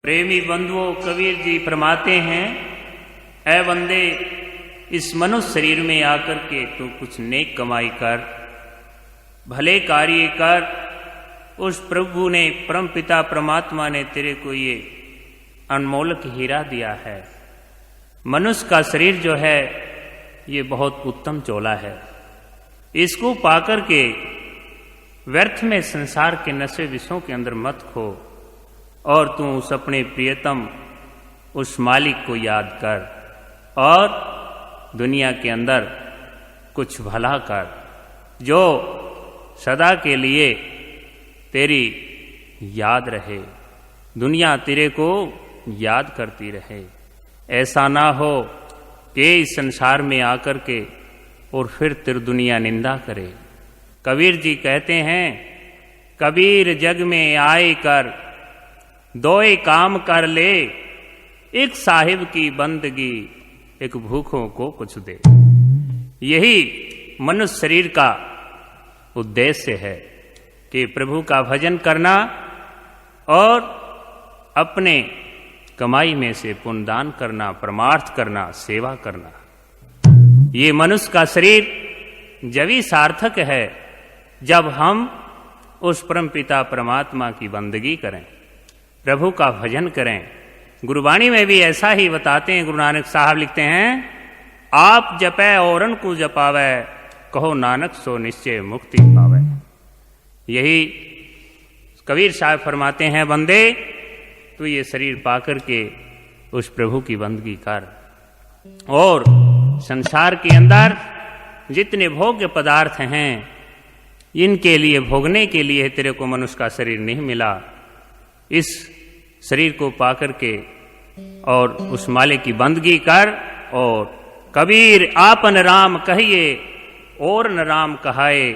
प्रेमी बंधुओं, कबीर जी फरमाते हैं, ऐ बंदे, इस मनुष्य शरीर में आकर के तू कुछ नेक कमाई कर, भले कार्य कर। उस प्रभु ने, परम पिता परमात्मा ने तेरे को ये अनमोलक हीरा दिया है। मनुष्य का शरीर जो है ये बहुत उत्तम चोला है। इसको पाकर के व्यर्थ में संसार के नशे विषयों के अंदर मत खो और तू उस अपने प्रियतम उस मालिक को याद कर और दुनिया के अंदर कुछ भला कर जो सदा के लिए तेरी याद रहे, दुनिया तेरे को याद करती रहे। ऐसा ना हो कि इस संसार में आकर के और फिर तेरी दुनिया निंदा करे। कबीर जी कहते हैं, कबीर जग में आए कर दोए काम कर ले, एक साहिब की बंदगी एक भूखों को कुछ दे। यही मनुष्य शरीर का उद्देश्य है कि प्रभु का भजन करना और अपने कमाई में से पुण्यदान करना, परमार्थ करना, सेवा करना। ये मनुष्य का शरीर जब ही सार्थक है जब हम उस परम पिता परमात्मा की बंदगी करें, प्रभु का भजन करें। गुरुवाणी में भी ऐसा ही बताते हैं। गुरु नानक साहब लिखते हैं, आप जपै औरन को जपावै, कहो नानक सो निश्चय मुक्ति पावै। यही कबीर साहब फरमाते हैं, बंदे तू ये शरीर पाकर के उस प्रभु की बंदगी कर और संसार के अंदर जितने भोग्य पदार्थ हैं इनके लिए भोगने के लिए तेरे को मनुष्य का शरीर नहीं मिला। इस शरीर को पाकर के और उस मालिक की बंदगी कर। और कबीर आपन राम कहिए और न राम कहाए,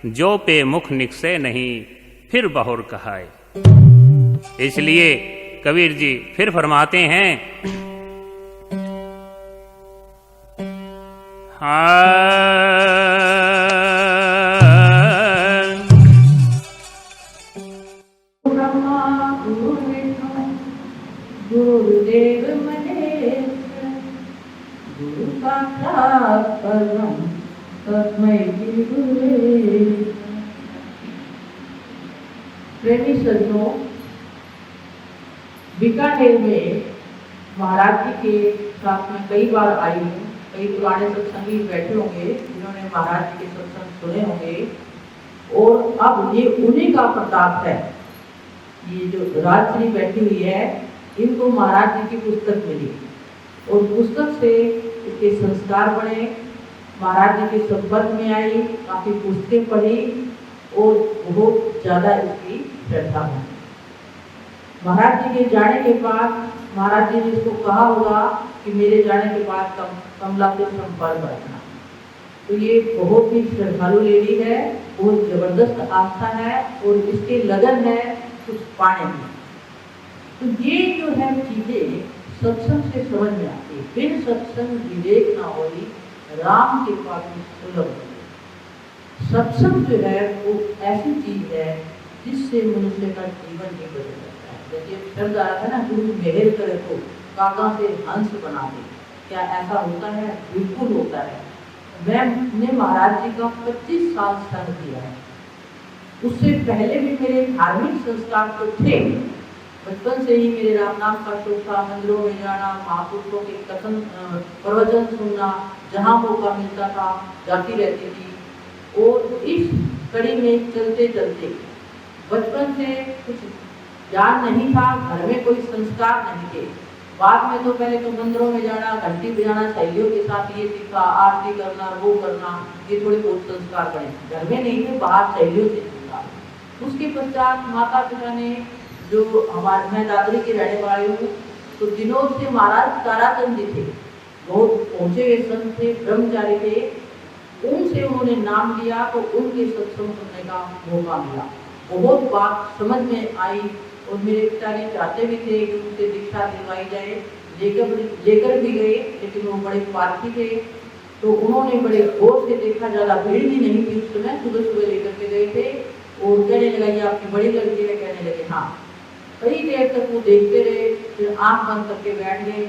जो पे मुख निकसे नहीं फिर बहुर कहाए। इसलिए कबीर जी फिर फरमाते हैं, गुरुदेव महेश्वर गुरु साक्षात परम तस्मै श्री गुरुवे। प्रेमी सज्जनों, बीकानेर में महाराज जी के साथ में कई बार आई हूँ। कई पुराने सत्संगी बैठे होंगे जिन्होंने महाराज जी के सत्संग सुने होंगे और अब ये उन्हीं का प्रताप है। ये जो राजश्री बैठी हुई है, इनको महाराज जी की पुस्तक मिली और पुस्तक से इसके संस्कार बने, महाराज जी के संपर्क में आई, काफी पुस्तकें पढ़ी और बहुत ज्यादा इसकी श्रद्धा बनी। महाराज जी के जाने के बाद महाराज जी ने इसको कहा होगा कि मेरे जाने के बाद कमला से संपर्क रखना। तो ये बहुत ही श्रद्धालु लेडी है, बहुत जबरदस्त आस्था है और इसके लगन है कुछ पाने में। तो ये जो है चीजें सत्संग से समझ में आती है। बिन सत्संग विवेक ना होई, राम के पास सुलभ। सत्संग जो है वो ऐसी चीज है जिससे मनुष्य का जीवन ही बदल जाता है। जैसे शब्द आया था ना, गुरु मेहर करे तो काका से हंस बना दे। क्या ऐसा होता है? बिल्कुल होता है। मैंने महाराज जी का 25 साल संग किया है। उससे पहले भी मेरे धार्मिक संस्कार तो थे। बचपन से ही मेरे राम नाम का शौक था, मंदिरों में जाना, महापुरुषों के कथन प्रवचन सुनना, जहाँ मौका मिलता था जाती रहती थी। और इस कड़ी में चलते चलते बचपन से कुछ ज्ञान नहीं था, घर में कोई संस्कार नहीं थे। बाद में तो पहले तो मंदिरों में जाना, घंटी बजाना, सहेलियों के साथ ये सीखा, आरती करना, वो करना, ये थोड़े बहुत संस्कार बने। घर में नहीं थे, बाहर सहेलियों से सीखा। उसके पश्चात माता पिता ने, जो हमारे, मैं दादरी की रहने वाली हूँ, तो दिनों से महाराज ताराचंद जी थे, बहुत पहुंचे हुए संत थे, ब्रह्मचारी थे। उनसे उन्होंने नाम लिया तो उनके सत्संग सुनने का मौका मिला। बहुत बात समझ में आई और मेरे पिता ने चाहते भी थे कि उनसे दीक्षा दिलवाई जाए। लेकर भी गए, लेकिन वो बड़े पारखी थे तो उन्होंने बड़े गौर से देखा। ज़्यादा भीड़ भी नहीं थी उस समय, सुबह सुबह लेकर के गए थे और कहने लगा ये आपकी बड़ी लड़की है, कहने लगे हाँ। कई देर तक वो देखते रहे, फिर आंख बंद करके बैठ गए।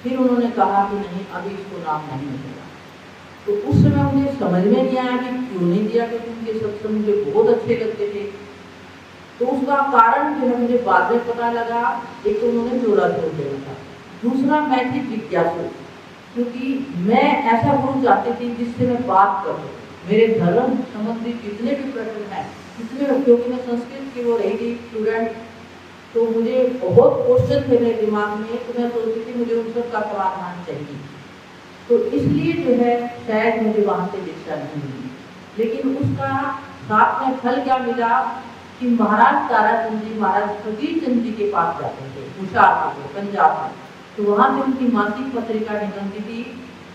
फिर उन्होंने कहा कि नहीं, अभी इसको नाम नहीं मिलेगा। तो उस समय मुझे समझ में नहीं आया कि क्यों नहीं दिया, क्योंकि उनके सत्संग मुझे बहुत अच्छे लगते थे। तो उसका कारण जो है मुझे बाद में पता लगा। एक तो उन्होंने जोड़ा छोड़ दिया था, दूसरा मैं थी जिज्ञासु, क्योंकि मैं ऐसा गुरु चाहती थी जिससे मैं बात करूं। मेरे धर्म संबंधी जितने भी प्रश्न हैं, क्योंकि मैं संस्कृत की वो रही थी स्टूडेंट, तो मुझे बहुत क्वेश्चन थे मेरे दिमाग में, तो मैं सोचती थी मुझे उन सब का समाधान चाहिए। तो इसलिए जो है शायद मुझे वहाँ से दीक्षा नहीं मिली। लेकिन उसका साथ में फल क्या मिला कि महाराज ताराचंद जी, महाराज फकीर चंद जी के पास जाते थे हुशियारपुर में, पंजाब में। तो वहाँ से उनकी मासिक पत्रिका निकलती थी,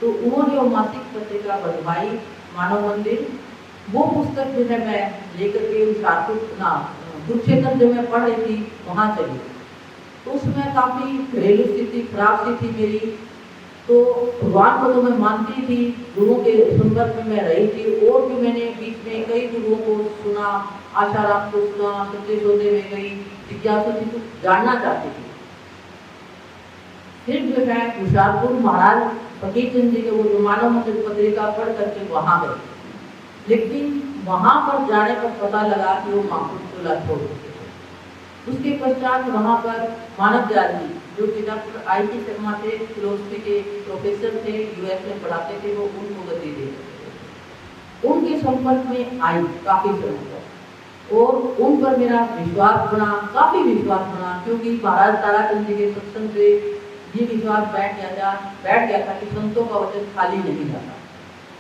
तो उन्होंने वो मासिक पत्रिका बनवाई, मानव मंदिर। वो पुस्तक जो है मैं लेकर के हुशियारपुर कुरुक्षेत्र जो मैं पढ़ रही थी वहाँ चली। तो उसमें काफ़ी घरेलू स्थिति खराब सी थी मेरी। तो भगवान को तो मैं मानती थी, गुरुओं के संपर्क में मैं रही थी, और भी मैंने बीच में कई गुरुओं को सुना, आशाराम को सुना, सत्य सौदे में गई, जिज्ञासु थी, कुछ जानना चाहती थी। फिर जो है हुशियारपुर महाराज फकीर चंद जी के वो मानव मंदिर पत्रिका पढ़ करके वहाँ गए। लेकिन वहाँ पर जाने पर पता लगा कि वो माखुर चोला छोड़ चुके थे। उसके पश्चात वहाँ पर मानव दयाल जी, जो कि डॉक्टर I.T. शर्मा थे, फिलोसफी के प्रोफेसर थे, यूएस में पढ़ाते थे, वो उनको गति दे रहे थे। उनके संपर्क में आई काफ़ी समय तक, और उन पर मेरा विश्वास बना, काफ़ी विश्वास बना, क्योंकि महाराज ताराचंद जी के सत्संग से ये विश्वास बैठ गया था कि संतों का वचन खाली नहीं जाता।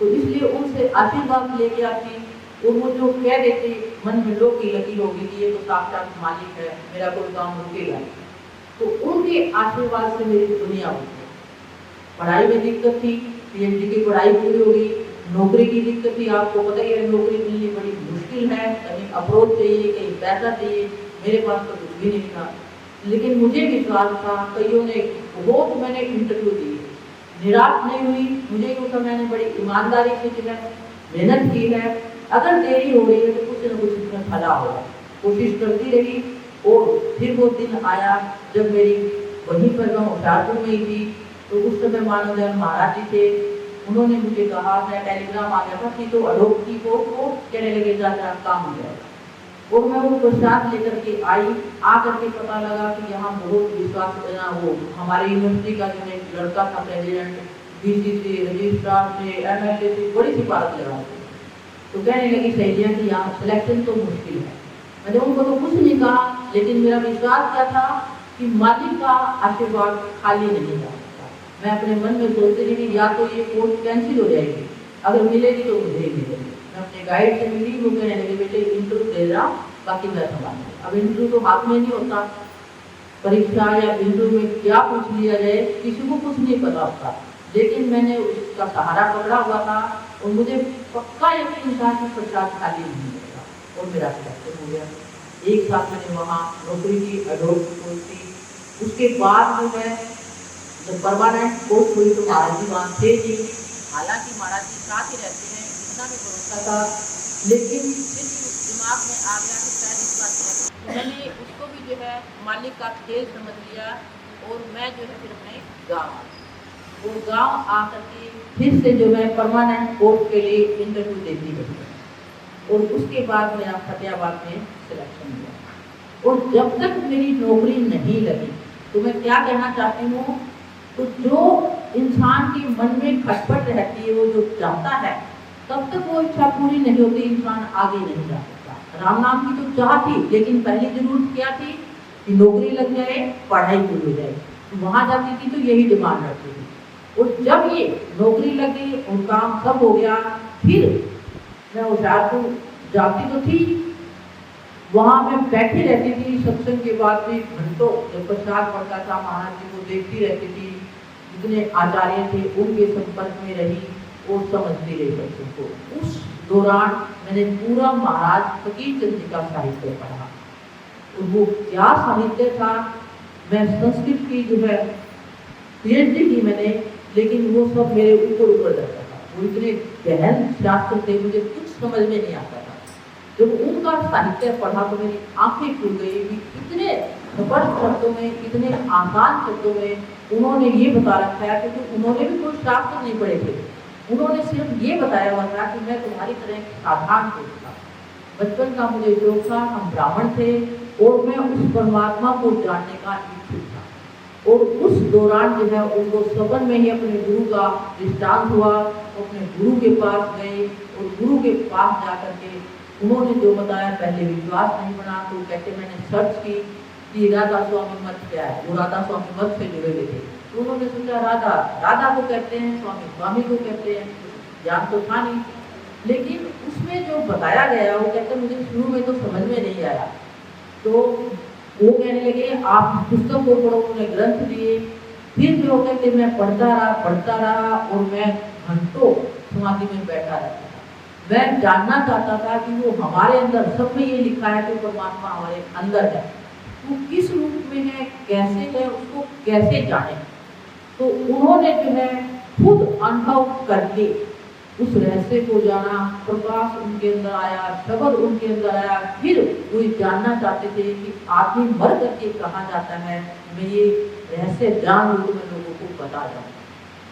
तो इसलिए उनसे आशीर्वाद लेके आती, और वो जो कह देते मन में लोग की लकीर होगी कि ये तो साक्षात मालिक है, मेरा कोई काम रुकेगा। तो उनके आशीर्वाद से मेरी दुनिया हुई। पढ़ाई में दिक्कत थी, PhD की पढ़ाई पूरी हो गई, नौकरी की दिक्कत थी, आपको पता ही है नौकरी मिलनी बड़ी मुश्किल है, कहीं अप्रोच चाहिए, कहीं पैसा चाहिए, मेरे पास तो कुछ भी नहीं था। लेकिन मुझे विश्वास था, कईयों ने बहुत मैंने इंटरव्यू दिए, निराश नहीं हुई। मुझे क्योंकि मैंने बड़ी ईमानदारी से जो है मेहनत की है, अगर देरी हो रही है तो कुछ न कुछ इसमें भला होगा, कोशिश करती रही। और फिर वो दिन आया जब मेरी वहीं पर मैं हुशियारपुर में ही थी। तो उस समय मानव दयाल महाराज जी थे, उन्होंने मुझे कहा, मैं टेलीग्राम आ गया था कि तो अडोप की को कहने लगे जा काम हो जाएगा। और मैं वो प्रसाद लेकर के आई, आकर के पता लगा कि यहाँ बहुत विश्वास करना, वो हमारे यूनिवर्सिटी का जो एक लड़का था प्रेसिडेंट, VC से, रजिस्ट्रार से, MLA से बड़ी सिफारिश लगा। तो कहने लगी सहेलियाँ कि यहाँ सिलेक्शन तो मुश्किल है। मैंने उनको तो कुछ नहीं कहा, लेकिन मेरा विश्वास क्या था कि मालिक का आशीर्वाद खाली नहीं जा सकता। मैं अपने मन में सोचती रही या तो ये कोर्स कैंसिल हो जाएगी, अगर मिलेगी तो मुझे ही मिलेगी। मैं अपने गाइड से मिली, वो कहने लगे बेटे इंटरव्यू दे रहा, बाकी मैं संभालूंगा। अब इंटरव्यू तो हाथ में नहीं होता, परीक्षा या इंटरव्यू में क्या पूछ लिया जाए किसी को कुछ नहीं पता होता। लेकिन मैंने उसका सहारा पकड़ा हुआ था, और मुझे पक्का यकीन था कि प्रसाद खाली नहीं मिलेगा, और मेरा सिलेक्शन हो गया। एक साथ मैंने वहाँ नौकरी की, अडोप कोर्स की। उसके बाद जो है जब परमानेंट कोर्स हुई तो महाराज जी वहाँ थे जी। हालांकि महाराज जी साथ ही रहते हैं, इतना भी भरोसा था, लेकिन फिर दिमाग में आ गया कि शायद इस बात से मैंने उसको भी जो है मालिक का खेल समझ लिया। और मैं जो है फिर अपने गाँव वो गांव आकर के फिर से जो है परमानेंट कोर्स के लिए इंटरव्यू देती रही, और उसके बाद मेरा फतेहाबाद में सिलेक्शन हुआ। और जब तक मेरी नौकरी नहीं लगी, तो मैं क्या कहना चाहती हूँ, तो जो इंसान के मन में खटपट रहती है, वो जो चाहता है, तब तक वो इच्छा पूरी नहीं होती, इंसान आगे नहीं जा सकता। राम नाम की तो चाह थी, लेकिन पहली जरूरत क्या थी कि नौकरी लग जाए, पढ़ाई पूरी हो जाए। तो वहाँ जाती थी तो यही डिमांड रखती थी। और जब ये नौकरी लगी और काम सब हो गया, फिर मैं हुशियारपुर जाती तो थी, वहाँ मैं बैठी रहती थी सत्संग के बाद भी घंटों, जब प्रसाद पड़ता था महाराज जी को देखती रहती थी, जितने आचार्य थे उनके संपर्क में रही और समझती रही सत्संग को। उस दौरान मैंने पूरा महाराज फकीर चंद जी का साहित्य पढ़ा, और वो क्या साहित्य था। मैं संस्कृत की जो है PhD की मैंने, लेकिन वो सब मेरे ऊपर जाता था, वो इतने गहन शास्त्र थे, मुझे कुछ समझ में नहीं आता था। जब उनका साहित्य पढ़ा तो मेरी आंखें खुल गई कि इतने स्पष्ट शब्दों में, इतने आसान शब्दों में उन्होंने ये बता रखा है, क्योंकि उन्होंने भी कोई शास्त्र नहीं पढ़े थे। उन्होंने सिर्फ ये बताया हुआ था कि मैं तुम्हारी तरह एक साधारण पुरुष था, बचपन का मुझे शौक था, हम ब्राह्मण थे और मैं उस परमात्मा को जानने का इच्छुक था। और उस दौरान जो है उनको सपन में ही अपने गुरु का दृष्टांत हुआ, अपने गुरु के पास गए और गुरु के पास जाकर के उन्होंने जो बताया, पहले विश्वास नहीं बना, तो कहते मैंने सर्च की कि राधा स्वामी मत क्या है। वो राधा स्वामी मत से जुड़े हुए थे, तो उन्होंने सोचा राधा राधा को कहते हैं, स्वामी स्वामी को कहते हैं, ज्ञान तो था नहीं। लेकिन उसमें जो बताया गया वो कहते मुझे शुरू में तो समझ में नहीं आया, तो वो कहने लगे आप पुस्तक को पढ़ो, उन्होंने ग्रंथ दिए। फिर जो कहते मैं पढ़ता रहा और मैं घंटों समाधि में बैठा रहता था। मैं जानना चाहता था कि वो हमारे अंदर, सब में ये लिखा है कि परमात्मा हमारे अंदर है, वो किस रूप में है, कैसे है, उसको कैसे जाने। तो उन्होंने जो है खुद अनुभव करके उस रहस्य को जाना, प्रकाश उनके अंदर आया, शब्द उनके अंदर आया। फिर वो जानना चाहते थे कि आदमी मर करके कहाँ जाता है, मैं ये रहस्य जान लूँ तो मैं लोगों को बता दूँ।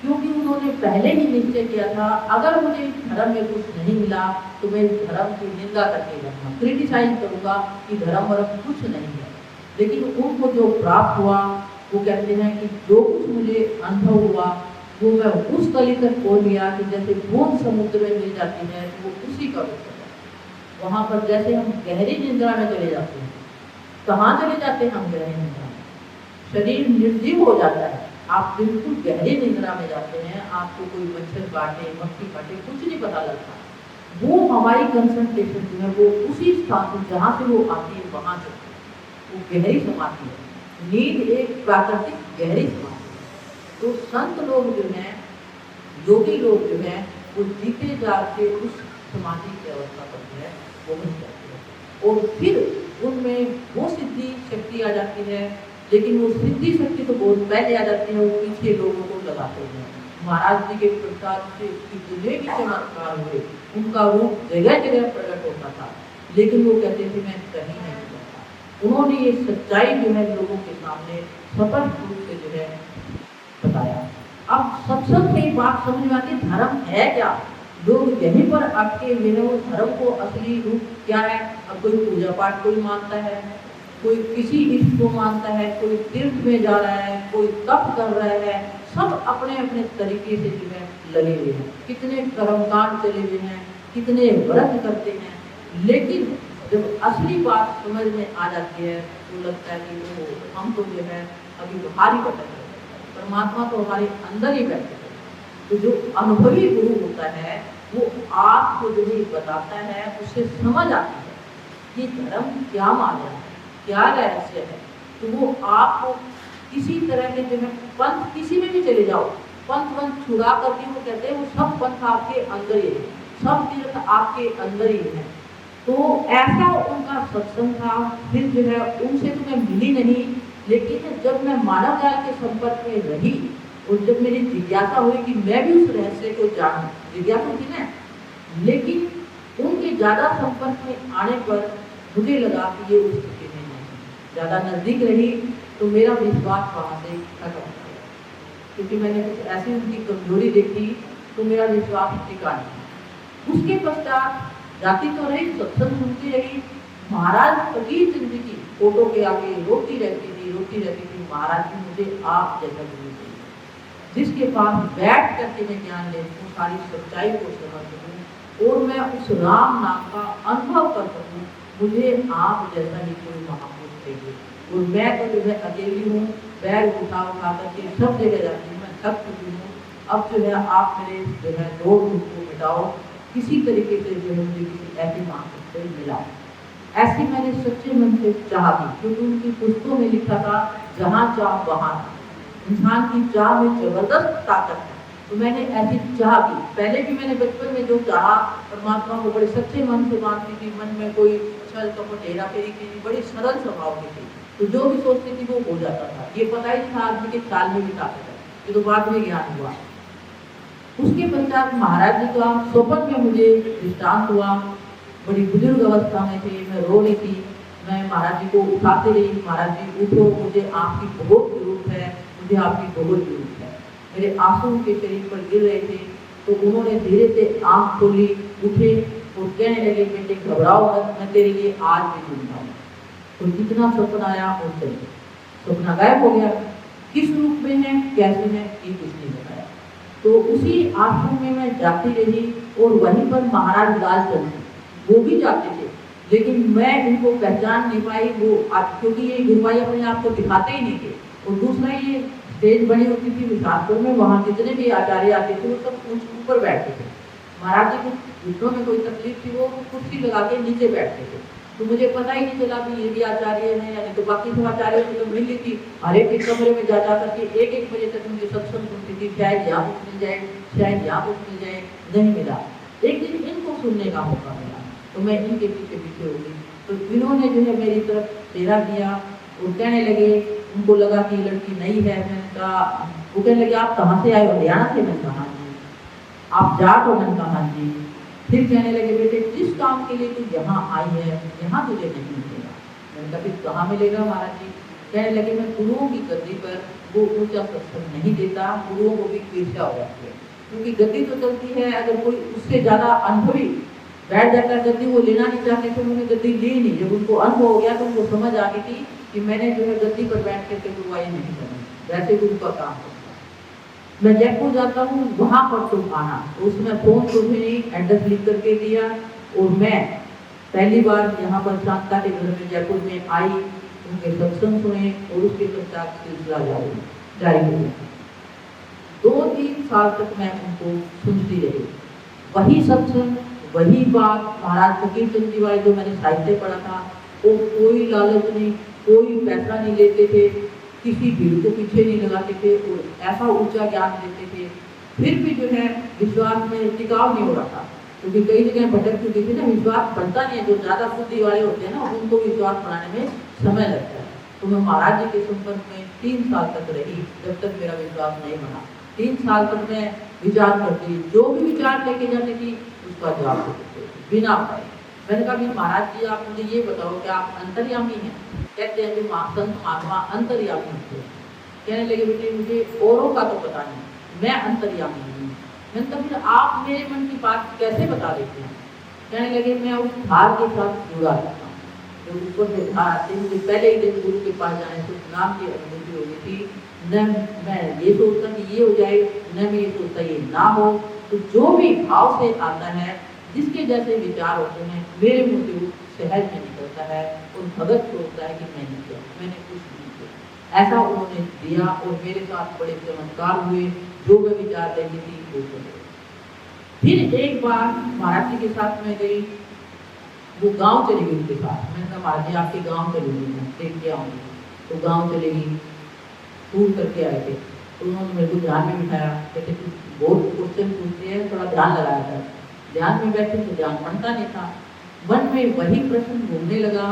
क्योंकि उन्होंने पहले ही निश्चय किया था अगर मुझे धर्म में कुछ नहीं मिला तो मैं धर्म की निंदा करके रहूँगा, क्रिटिसाइज करूँगा कि धर्म वर्म कुछ नहीं है। लेकिन उनको जो प्राप्त हुआ वो कहते हैं कि जो कुछ मुझे अनुभव हुआ वो मैं उस तली तक पहुँच गया कि जैसे बूंद समुद्र में मिल जाती है तो वो उसी का रूप है। वहाँ पर जैसे हम गहरी निद्रा में चले जाते हैं, कहाँ चले जाते हैं हम गहरी निद्रा में, शरीर निर्जीव हो जाता है, आप बिल्कुल गहरी निद्रा में जाते हैं, आपको कोई मच्छर काटे, मक्खी काटे, कुछ नहीं पता लगता। वो हमारी कंसंट्रेशन जो है वो उसी स्थान पर जहाँ से वो आती है वहाँ चलती है, वो गहरी समाधि है। नींद एक प्राकृतिक गहरी समाधि। तो संत लोग जो हैं, योगी लोग जो हैं, वो जीते जाते उस समाधि की अवस्था पर जो है पहुँच जाते हैं और फिर उनमें वो सिद्धि शक्ति आ जाती है। लेकिन वो सिद्धि शक्ति तो बहुत पहले आ जाती है, वो पीछे लोगों को लगाते हैं। महाराज जी के प्रसाद से जितने भी चमत्कार हुए उनका रूप जगह जगह प्रकट होता था, लेकिन वो कहते थे मैं कहीं नहीं जाता। उन्होंने ये सच्चाई जो है लोगों के सामने स्पष्ट रूप से जो है बताया। अब सत्संग में बात समझ में आती, धर्म है क्या। लोग यहीं पर अटके हुए हैं, वो धर्म को असली रूप क्या है। अब कोई पूजा पाठ कोई मानता है, कोई किसी इष्ट को मानता है, कोई तीर्थ में जा रहा है, कोई तप कर रहा है, सब अपने अपने तरीके से जो है लगे हुए हैं। कितने कर्मकांड चले हुए हैं, कितने व्रत करते हैं, लेकिन जब असली बात समझ में आ जाती है तो लगता है कि वो हम तो जो है अभी बाहर ही भटक रहे हैं, परमात्मा तो हमारे अंदर ही बैठे हैं। तो जो अनुभवी गुरु होता है वो आपको जो भी बताता है उससे समझ आती है ये धर्म क्या माना है, क्या रहस्य है। तो वो आपको किसी तरह के जो है पंथ किसी में भी चले जाओ, पंथ छुड़ा करके वो कहते हैं वो सब पंथ आपके अंदर ही है, सब तीर्थ आपके अंदर ही है। तो ऐसा उनका सत्संग था। फिर जो है उनसे तो मैं मिली नहीं, लेकिन जब मैं मानव जाल के संपर्क में रही और जब मेरी जिज्ञासा हुई कि मैं भी उस रहस्य को जानूं, जिज्ञासा थी ना, लेकिन उनके ज़्यादा संपर्क में आने पर मुझे लगा कि ये उस स्थिति में नहीं, ज़्यादा नज़दीक रही तो मेरा विश्वास वहाँ से खत्म हो गया, क्योंकि मैंने कुछ ऐसी उनकी कमजोरी देखी तो मेरा विश्वास टिका नहीं। उसके पश्चात जाती तो रही, सत्संग सुनती रही। महाराज फकीर चंद जी की फोटो के आगे रोती रहती थी महाराज जी मुझे आप जैसा गुरु चाहिए, जिसके पास बैठ करके मैं ज्ञान ले सकूँ, सारी सच्चाई को समझ सकूँ और मैं उस राम नाम का अनुभव कर सकूँ। मुझे आप जैसा ही कोई महापुरुष चाहिए। और मैं तो जो है अकेली हूँ, पैर उठा करके सब जगह जाती हूँ, मैं थक चुकी हूँ। अब जो है आप मेरे जो है दो दुख को मिटाओ, किसी तरीके से जो है मुझे किसी ऐसे महापुरुष से मिला। ऐसी मैंने सच्चे मन से चाह दी, क्योंकि उनकी पुस्तकों में लिखा था जहाँ चाह वहाँ, इंसान की चाह में जबरदस्त ताकत है। तो मैंने ऐसी चाह की। पहले भी मैंने बचपन में जो चाहा परमात्मा को बड़े सच्चे मन से मानती थी, मन में कोई छल कपट हेरा फेरी की, बड़ी सरल स्वभाव की थी, तो जो भी सोचती थी वो हो जाता था। ये पता ही था आदमी के चाल में भी ताकत है, ये तो बाद में ज्ञान हुआ। उसके पश्चात महाराज जी का स्वप्न में मुझे दृष्टांत हुआ। बड़ी बुजुर्ग अवस्था में थे, मैं रो रही थी मैं महाराज जी को उठाते रही, महाराज जी उठो, मुझे आपकी बहुत जरूरत है, मुझे आपकी बहुत जरूरत है। मेरे आंसू के शरीर पर गिर रहे थे, तो उन्होंने धीरे से आंख खोली, उठे और कहने लगे, बेटे घबराओ मत, मैं तेरे लिए आज भी जिंदा हूँ। तो जितना सपना आया वो चल गया, सपना गायब हो गया। किस रूप में है, कैसे है, ये कुछ नहीं बताया। तो उसी आश्रम में मैं जाती रही और वहीं पर महाराज लालचंद वो भी जाते थे, लेकिन मैं उनको पहचान नहीं पाई। वो क्योंकि ये गुरुभाई अपने आप को दिखाते ही नहीं थे। और दूसरा ये स्टेज बनी होती थी विशालपुर में, वहाँ जितने भी आचार्य आते थे वो सब ऊपर बैठते थे। महाराज जी को घुटनों में कोई तकलीफ थी, वो कुर्सी लगा के नीचे बैठते थे। तो मुझे पता ही नहीं चला कि ये भी आचार्य हैं, यानी तो बाकी सब आचार्यों से तो मिल ली थी। हर एक कमरे में जा करके 1-1 बजे तक मुझे सत्संग सुनती थी, शायद यहाँ कुछ मिल जाए, शायद यहाँ कुछ मिल जाए, नहीं मिला। एक दिन इनको सुनने का मौका मिला, तो मैं इनके पीछे पीछे हो गई। तो इन्होंने जो है मेरी तरफ चेहरा किया और कहने लगे, उनको लगा कि लड़की नई है। मैंने कहा, वो कहने लगे आप कहाँ से आए हो? हरियाणा से। मैंने कहा जी। आप जाट हो? मैंने कहा जी। फिर कहने लगे, बेटे जिस काम के लिए तू यहाँ आई है, यहाँ तुझे नहीं मिलेगा। मैंने कहा फिर कहाँ मिलेगा महाराज जी? कहने लगे, मैं गुरुओं की गद्दी पर वो ऊंचा सत्संग नहीं देता, गुरुओं को भी ईर्ष्या हो जाती है। क्योंकि गद्दी तो चलती है, अगर कोई उससे ज्यादा अनुभवी बैठ जाता गद्दी, वो लेना नहीं चाहते थे, उन्होंने गद्दी ली नहीं। जब उनको अनुभव हो गया तो उनको समझ आ गई थी कि मैंने जो है गद्दी पर बैठ करके गुरुवाई नहीं करनी, वैसे गुरु का काम करता। मैं जयपुर जाता हूँ, वहाँ पर तुम आना। तो उसमें फोन तुम्हें एड्रेस लिख करके दिया और मैं पहली बार यहाँ पर शांता के घर में जयपुर में आई, उनके सत्संग सुने और उसके पश्चात सिलसिला जारी हो गया। 2-3 साल तक मैं उनको सुनती रही, वही सत्संग, वही बात। महाराज फकीर चंद जी वाले जो मैंने साहित्य पढ़ा था, वो कोई लालच नहीं, कोई पैसा नहीं लेते थे, किसी भीड़ को पीछे नहीं लगाते थे और ऐसा ऊंचा ज्ञान देते थे। फिर भी जो है विश्वास में टिकाव नहीं हो रहा था, क्योंकि कई जगह भटक चुकी थी ना, विश्वास बढ़ता नहीं है। जो ज्यादा बुद्धि वाले होते हैं ना, उनको विश्वास बढ़ाने में समय लगता है। तो मैं महाराज जी के संपर्क में 3 साल तक रही, जब तक मेरा विश्वास नहीं बना। 3 साल तक मैं विचार करती, जो भी विचार लेके जाती थी उसका जवाब देते थे बिना पाए। मैंने कहा महाराज जी आप मुझे ये बताओ कि आप अंतर्यामी हैं? कहते हैं जो संत महात्मा अंतर्यामी होते हैं। कहने लगे, बेटे मुझे औरों का तो पता नहीं, मैं अंतर्यामी हूँ। मैंने कहा फिर आप मेरे मन की बात कैसे बता देते हैं? कहने लगे, मैं उस धार के साथ जुड़ा रहता हूँ, जो ऊपर से धार आती है। मुझे पहले ही दिन गुरु के पास जाने से नाम की अनुभूति हो गई थी। न मैं ये सोचता कि ये हो जाए, न मैं ये सोचता ये ना हो। तो जो भी भाव से आता है, जिसके जैसे विचार होते हैं, मेरे मुँह से वो सहज में निकलता है और भगत सोचता है कि मैंने किया, मैंने कुछ नहीं किया। ऐसा उन्होंने दिया और मेरे साथ बड़े चमत्कार हुए। जो मैं विचार लेती थी वो चले। फिर एक बार महाराज जी के साथ मैं गई, वो गांव चली गई उनके साथ। मैंने कहा महाराज जी आपके गांव चलूंगी, मैं देख के आऊँगी। तो गाँव चलेगी, टूर करके आए थे। तो उन्होंने मेरे को ध्यान में बिठाया, कहते कुछ बहुत क्वेश्चन पूछते हैं, थोड़ा ध्यान लगाया था। ध्यान में बैठे तो ध्यान बनता नहीं था, मन में वही प्रश्न घूमने लगा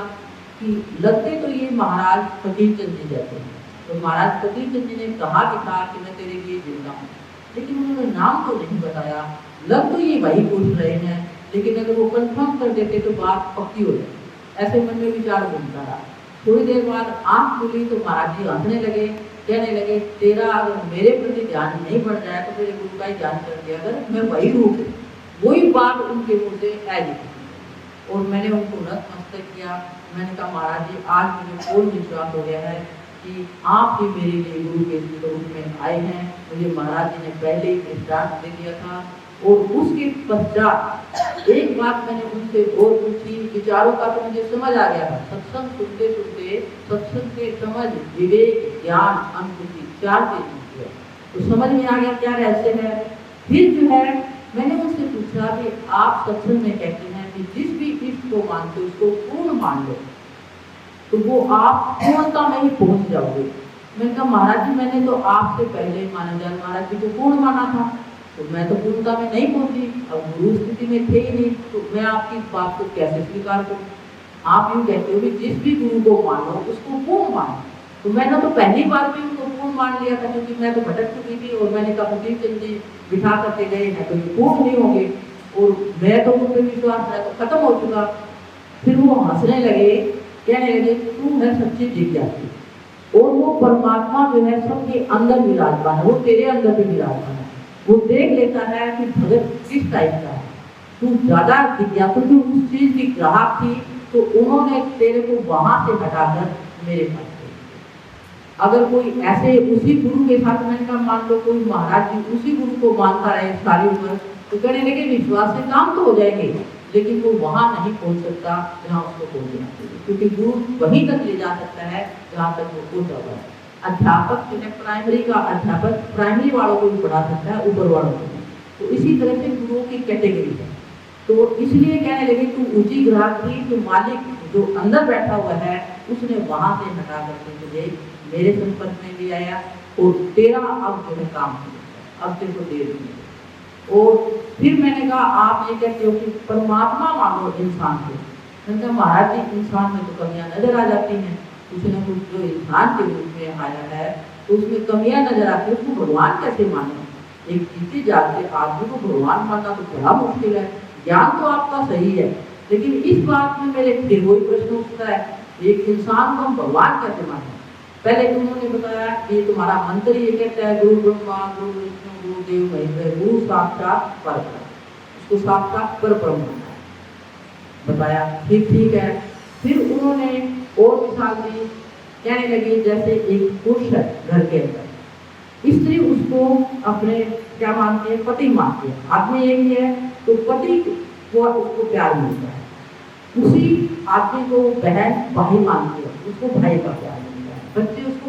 कि लगते तो ये महाराज फकीर चंद जी जैसे हैं। तो महाराज फकीर चंद जी ने कहा कि था कि मैं तेरे लिए जिंदा हूँ, लेकिन उन्होंने नाम तो नहीं बताया। लग तो ये वही पूछ रहे हैं, लेकिन अगर वो कंफर्म कर देते तो बात पक्की हो जाती। ऐसे मन में विचार घूमता रहा। थोड़ी देर बाद आंख खुली तो महाराज जी हंसने लगे, कहने लगे, तेरा अगर मेरे प्रति ध्यान नहीं बढ़ जाए तो मेरे गुरु का ही ध्यान कर दिया अगर, मैं वही रूप हूँ। वही बात उनके मुँह से ऐसी थी और मैंने उनको नतमस्तक किया। मैंने कहा महाराज जी आज मुझे पूर्ण विश्वास हो गया है कि आप ही मेरे लिए गुरु के रूप में आए हैं। मुझे महाराज जी ने पहले ही दृष्टांत दे दिया था। और उसके पश्चात एक बात मैंने उनसे और पूछी, विचारों का तो मुझे समझ आ गया था। सत्संग सुनते सुनते सत्संग के समझ, विवेक, ज्ञान, अनुभूति 4 चीज है, तो समझ में आ गया क्या रहस्य है। फिर जो है मैंने उनसे पूछा कि आप सत्संग में कहते हैं कि जिस भी इष्ट को मानते हो उसको पूर्ण मान लो, तो वो आप पूर्णता में ही पहुंच जाओगे। मैंने कहा महाराज जी मैंने तो आपसे पहले मानवजान महाराज जी को पूर्ण माना था, तो मैं तो पूर्णता में नहीं पहुंची। अब गुरु स्थिति में थे ही नहीं, तो मैं आपकी इस बात को कैसे स्वीकार करूं? आप यूँ कहते हो कि जिस भी गुरु को मानो उसको पूर्ण मानो। तो मैंने तो पहली बार भी उनको पूर्ण मान लिया था, क्योंकि मैं तो भटक चुकी थी और मैंने कहा फकीर चंद जी बिठा करते गए हैं तो ये पूर्ण नहीं होंगे, और मैं तो उन पर विश्वास है तो खत्म हो चुका। फिर वो हंसने लगे कहने लगे तू है सच्ची जिज्ञासु, और वो परमात्मा जो है सबके अंदर विराजमान है, वो तेरे अंदर भी विराजमान है। वो देख लेता है कि भगत किस टाइप का है, तू ज्यादा जिज्ञासु थी, उस चीज की ग्राहक थी, तो उन्होंने तेरे को वहां से हटाकर मेरे पास भेज दिया। अगर कोई ऐसे उसी गुरु के साथ, मैंने कहा मान लो कोई महाराज जी उसी गुरु को मानता रहे सारी उम्र, तो कहने लगे विश्वास से काम तो हो जाएंगे, लेकिन वो वहां नहीं पहुंच सकता जहाँ उसको पहुंचना चाहिए, क्योंकि गुरु वहीं तक ले जा सकता है जहाँ तक वो पहुंचा हुआ है। अध्यापक जो है प्राइमरी का अध्यापक प्राइमरी वालों को भी पढ़ा सकता है, ऊपर वालों को नहीं। तो इसी तरह से गुरुओं की कैटेगरी है। तो इसलिए कहने लगे तू ऊंची ग्राहक थी, जो मालिक जो अंदर बैठा हुआ है उसने वहां से हटा करके तुझे मेरे संपर्क में भी आया, और तेरा अब जो है काम हो गया, अब तेरे को देर नहीं है। और फिर मैंने कहा आप ये कहते हो कि परमात्मा मानो इंसान को, मैंने कहा महाराज जी इंसान में तो कमियां नजर आ जाती हैं, कुछ न कुछ जो इंसान के रूप में आया है तो उसमें कमियां नजर आती है, उसको भगवान कैसे माने? एक जीते जागते आदमी को भगवान मानना तो बड़ा मुश्किल है। ज्ञान तो आपका सही है, लेकिन इस बात में मेरे फिर वही प्रश्न उठता है, एक इंसान को हम भगवान कैसे माने? पहले तो उन्होंने बताया कि तुम्हारा मंत्र ये कहता है गुरु ब्रह्मा गुरु विष्णु गुरु देव महेश्वर, गुरु साक्षात परब्रह्म, उसको साक्षात परब्रह्म माना है, बताया ठीक है। फिर उन्होंने और मिसाल दी, कहने लगी जैसे एक पुरुष है घर के अंदर, स्त्री उसको अपने क्या मानती है, पति मानती है, आदमी एक ही है तो पति को उसको प्यार मिलता है, उसी आदमी को बहन भाई मानती है, उसको भाई का प्यार मिलता है, बच्चे उसको,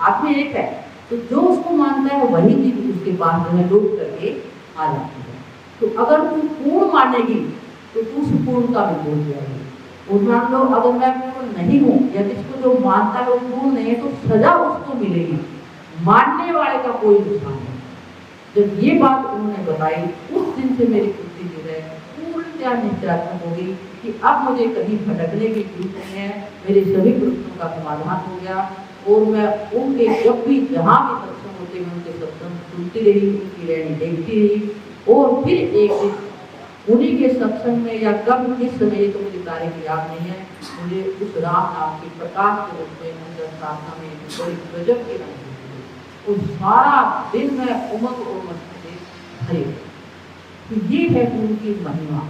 आदमी एक है तो जो उसको मानता है वही चीज उसके पास जो है लौट करके आ जाती है। तो अगर तू पूर्ण मानेगी तो तू पूर्णता में पहुंच जाएगी। और मान लो अगर मैं पूर्ण नहीं हूँ या जिसको जो मानता है वो पूर्ण नहीं है तो सजा उसको मिलेगी, मानने वाले का कोई नुकसान नहीं। जब ये बात उन्होंने बताई उस दिन से मेरी बुद्धि जो है पूर्णतया निश्चयात्मक हो गई कि अब मुझे कहीं भटकने की जरूरत नहीं है, मेरे सभी प्रश्नों का समाधान हो गया। और मैं उनके जब भी जहाँ भी सत्संग होते मैं उनके सत्संग सुनती रही, उनकी रहनी देखती रही। और फिर एक दिन उन्हीं के सत्संग में या कब किस समय तो मुझे तारीख याद नहीं है, मुझे उस राम नाम की प्रकाश के रूप में अंदर साधना में बड़ी गजब की अनुभूति, और सारा दिन मैं उमंग और मस्ती से भरे। तो ये है गुरु की महिमा।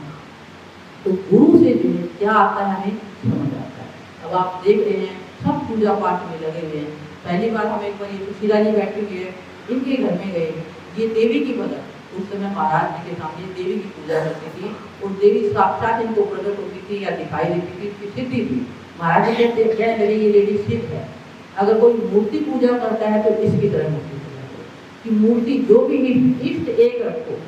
तो गुरु से जो है क्या आता है हमें समझ आता है। अब आप देख रहे हैं सब पूजा पाठ में लगे हुए हैं। पहली बार हम एक बार ये सुशीला जी बैठी हुई है, इनके घर में गए, ये देवी की भगत, उस समय महाराज जी के सामने देवी की पूजा करती थी और देवी साक्षात इनको प्रकट होती थी या दिखाई देती थी, इसकी सिद्धि थी। महाराज जी कहते कहने लगे ये लेडी सिद्ध है, अगर कोई मूर्ति पूजा करता है तो इसकी तरह मूर्ति पूजा करो कि मूर्ति जो भी इष्ट एक रखो,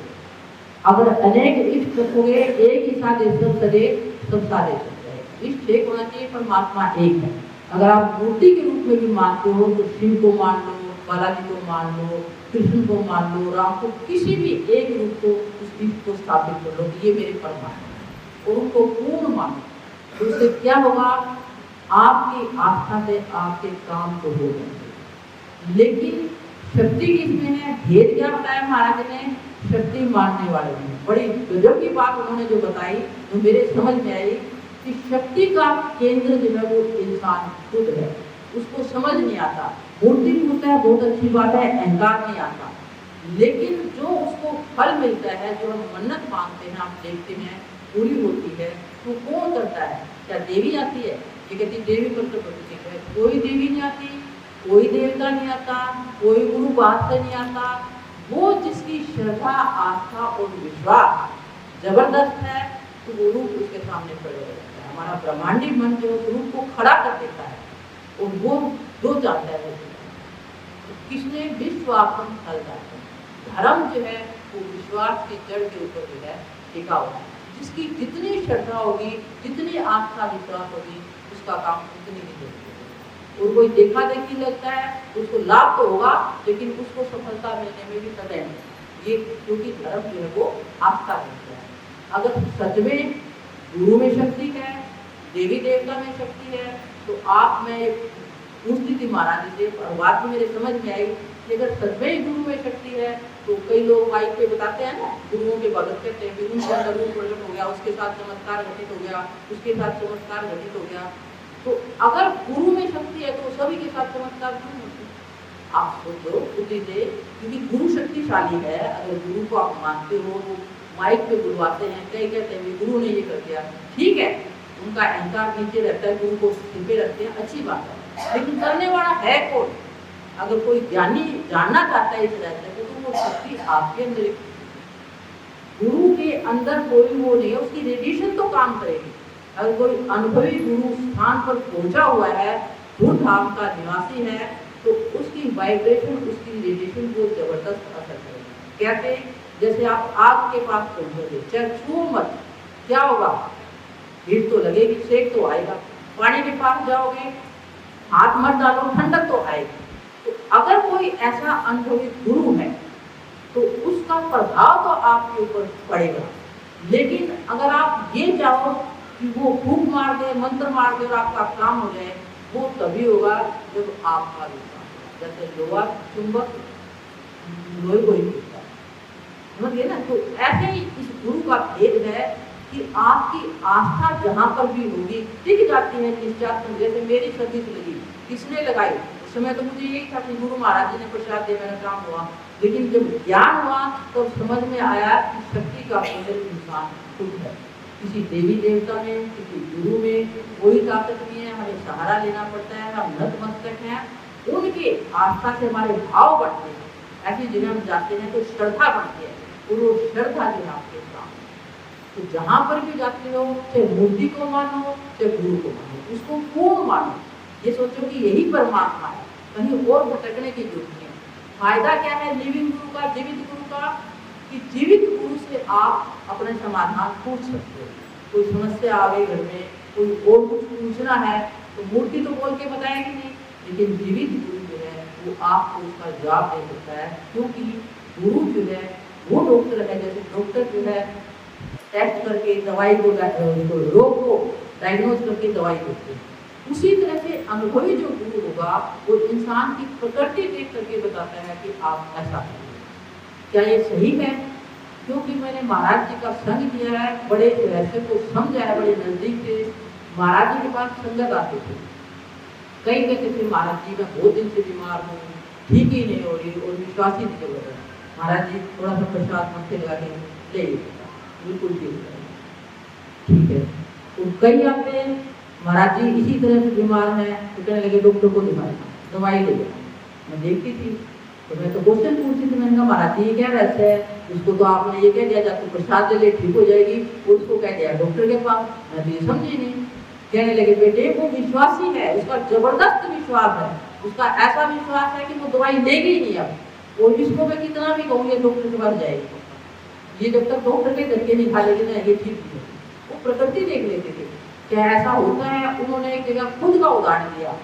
अगर अनेक इष्ट रखोगे एक ही साधे सब सदे सब साधे सब जाए। इष्ट एक होना चाहिए, परमात्मा एक है। अगर आप मूर्ति के रूप में भी मानते हो तो शिव को मान लो, बालाजी को मान लो, कृष्ण को मान लो, राम को, किसी भी एक रूप को उस इष्ट को स्थापित कर लो कि ये मेरे परमात्मा, और उनको पूर्ण मानो। तो उससे क्या होगा, आपकी आस्था से आपके काम तो हो जाएंगे। लेकिन शक्ति किसमें है, भेद क्या बताया महाराज ने, शक्ति मानने वाले में। बड़ी गजब की बात उन्होंने जो बताई तो मेरे समझ में आई कि शक्ति का केंद्र जो है वो इंसान खुद है, उसको समझ नहीं आता। मूर्ति पूजता है बहुत अच्छी बात है, अहंकार नहीं आता, लेकिन जो उसको फल मिलता है, जो हम मन्नत मांगते हैं, आप देखते हैं पूरी होती है, तो कौन करता है? क्या देवी आती है? ये कहती देवी पर तो प्रतीक है, कोई देवी नहीं आती, कोई देवता नहीं आता, कोई गुरु बात से नहीं आता। वो जिसकी श्रद्धा आस्था और विश्वास जबरदस्त है तो वो रूप उसके सामने खड़े रहता है। हमारा ब्रह्मांडी मन जो उस रूप को खड़ा कर देता है और वो दो चाहता है, तो किसने विश्वासम फल जाते हैं। धर्म जो है वो विश्वास की जड़ के ऊपर जो है टिका हुआ है। जिसकी जितनी श्रद्धा होगी, जितनी आस्था विश्वास होगी, उसका काम उतनी ही जल्दी होगा। और कोई देखा देखी लगता है उसको लाभ तो होगा, लेकिन उसको सफलता मिलने में भी समय नहीं। ये क्योंकि धर्म जो है वो आस्था देता है। अगर सच में गुरु में शक्ति है, देवी देवता में शक्ति है, तो आप में पूछती थी महाराज से, और बात में मेरे समझ में आई कि अगर सच में गुरु में शक्ति है तो कई लोग माइक पे बताते हैं ना, गुरुओं के भगत कहते हैं, उनके अंदर रूप प्रकट हो गया, उसके साथ चमत्कार घटित हो गया, उसके साथ चमत्कार घटित हो गया। तो अगर गुरु में शक्ति है तो सभी के साथ चमत्कार क्यों होते? आप सोचो बुद्धि से, क्योंकि गुरु शक्तिशाली है। अगर गुरु को आप मानते हो तो माइक पे बुलवाते हैं, कई कहते हैं गुरु ने ये कर दिया, ठीक है, उनका अहंकार नीचे रहता है, गुरु को सिर पे रखते हैं, अच्छी बात है, लेकिन करने वाला है कौन? अगर कोई ज्ञानी जानना चाहता है इस रहस्य को तो वो शक्ति आपके अंदर, गुरु के अंदर कोई वो नहीं है, उसकी रेडिएशन तो काम करेगी। अगर कोई अनुभवी गुरु स्थान पर पहुंचा हुआ है, धूल धाम का निवासी है, तो उसकी वाइब्रेशन, उसकी रेडिएशन को जबरदस्त असर करेगी। कहते जैसे आप आग के पास पहुंचोगे, चाहे छुओ मत, क्या होगा? हीट तो लगेगी, सेक तो आएगा। पानी के पास जाओगे, हाथ मत डालो, ठंडक तो आएगी। तो अगर कोई ऐसा अनुभवी गुरु है तो उसका प्रभाव तो आपके ऊपर पड़ेगा। लेकिन अगर आप ये चाहो कि वो फूंक मार दे, मंत्र मार दे और आपका काम हो जाए, वो तभी होगा जब आपका विश्वास, जैसे लोहा चुंबक लोहे को ही खींचता है, समझिए ना। तो ऐसे ही इस गुरु का भेद है कि आपकी आस्था जहाँ पर भी होगी टिक जाती है निश्चात। जैसे मेरी सर्विस लगी, किसने लगाई? उस समय तो मुझे यही था कि गुरु महाराज जी ने प्रसाद दिया, मेरा काम हुआ। लेकिन जब ज्ञान हुआ तो समझ में आया कि शक्ति का केंद्र इंसान खुद है। किसी देवी देवता में, किसी गुरु में कोई ताकत नहीं है, हमें सहारा लेना पड़ता है, हम नतमस्तक हैं, उनके आस्था से हमारे भाव बढ़ते हैं। ऐसी जगह हम जाते हैं तो श्रद्धा बढ़ती है, और वो श्रद्धा जो है आपके साथ। तो जहाँ पर भी जाते हो, चाहे मूर्ति को मानो, चाहे गुरु को मानो, उसको पूर्ण मानो। ये सोचो कि यही परमात्मा है, कहीं और भटकने की जरूरत नहीं है। फायदा क्या है लिविंग गुरु का, जीवित गुरु का, कि जीवित गुरु से आप अपने समाधान पूछ सकते हो। कोई समस्या आ गई घर में, कोई और कुछ पूछना है, तो मूर्ति तो बोल के बताएगी नहीं, लेकिन जीवित गुरु जो है वो आपको उसका जवाब दे सकता है। क्योंकि गुरु जो है वो डॉक्टर है, जैसे डॉक्टर जो है टेस्ट करके दवाई को, रोग को डायग्नोज करके दवाई देते हैं, उसी तरह से अनुभवी जो गुरु होगा वो इंसान की प्रकृति देख करके बताता है कि आप ऐसा करें। क्या ये सही है? क्योंकि मैंने महाराज जी का संग किया है, बड़े रहस्य को समझा है, बड़े नजदीक से। महाराज जी के पास संगत आते थे, कई कहते थे महाराज जी मैं बहुत दिन से बीमार हूँ, ठीक ही नहीं हो रही, और विश्वास ही नहीं कर रहा। महाराज जी थोड़ा सा प्रसाद मत्थे लगा के ले बिल्कुल ठीक है। तो कई आते हैं महाराज जी इसी तरह से बीमार हैं, तो कहने लगे डॉक्टर को दिखाया, दवाई ले गया। मैं देखती थी तो मैं तो क्वेश्चन पूछती थी, मैंने कहा महाराज जी ये क्या रहस्य है? उसको तो आपने ये कह दिया जा तू प्रसाद ले ले ठीक हो जाएगी, उसको कह दिया डॉक्टर के पास। मैं तो ये समझी नहीं। कहने लगे बेटे वो विश्वासी है, उसका जबरदस्त विश्वास है, उसका ऐसा विश्वास है कि वो दवाई लेगी ही नहीं अब, और इसको मैं कितना भी कहूँगी डॉक्टर के पास जाएगी, ये जब तक डॉक्टर के धक्के नहीं खा लेगी ना ये ठीक नहीं। वो प्रकृति देख लेते थे क्या ऐसा होता है। उन्होंने एक जगह खुद का उदाहरण दिया,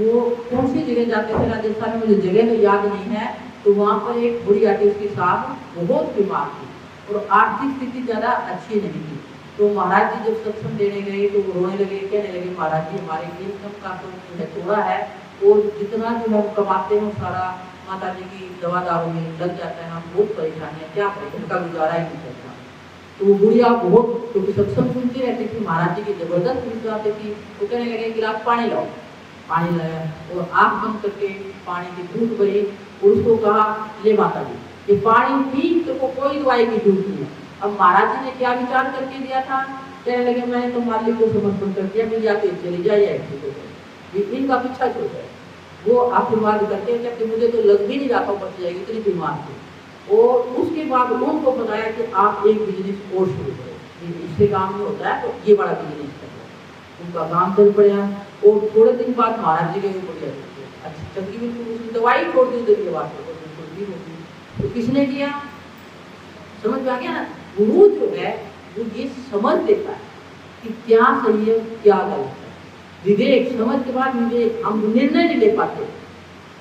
वो कौन सी जगह जाते थे राजस्थान में, मुझे जगह तो याद नहीं है, तो वहाँ पर एक बुढ़ी आती, उसकी सास बहुत बीमार थी और आर्थिक स्थिति ज़्यादा अच्छी नहीं थी। तो महाराज जी जब सत्संग देने गए तो वो रोने लगे, कहने लगे महाराज जी हमारे इनकम का तो थोड़ा है, और जितना जो हम कमाते हैं सारा माता जी की दवा दारू में लग जाता है, हम बहुत परेशान है, क्या करें, उनका गुजारा ही नहीं चलता। तो वो बुढ़िया बहुत, क्योंकि सत्संग सुनती रहती थी, महाराज जी की जबरदस्त विश्वास थी, वो कहने लगे गिलास पानी लाओ। पानी लाया और आँख बंद करके पानी की घूंट भरी और उसको कहा ले माता जी ये पानी पी, तो कोई दवाई की जरूरत नहीं है। अब महाराज जी ने क्या विचार करके दिया था, कहने लगे मैंने तो मालिक को समर्पण कर दिया, मिल जाके चली जाइए, इनका पीछा छोड़ जाए। वो आशीर्वाद करके कहते मुझे तो लग भी नहीं रहा था बच जाएगी, इतनी बीमार थी। और उसके बाद उनको बताया कि आप एक बिजनेस और शुरू करें, इससे काम नहीं होता है तो ये बड़ा बिजनेस करो। उनका काम चल पड़ा और थोड़े दिन बाद महाराज जी के बढ़िया अच्छी चंगी बिल्कुल, उसने दवाई छोड़ दी उधर के बाद तो किसने किया? समझ में आ गया ना। गुरु जो है वो ये समझ देता है कि क्या सही है क्या गलत है, विवेक, समझ के बाद विवेक, हम निर्णय नहीं ले पाते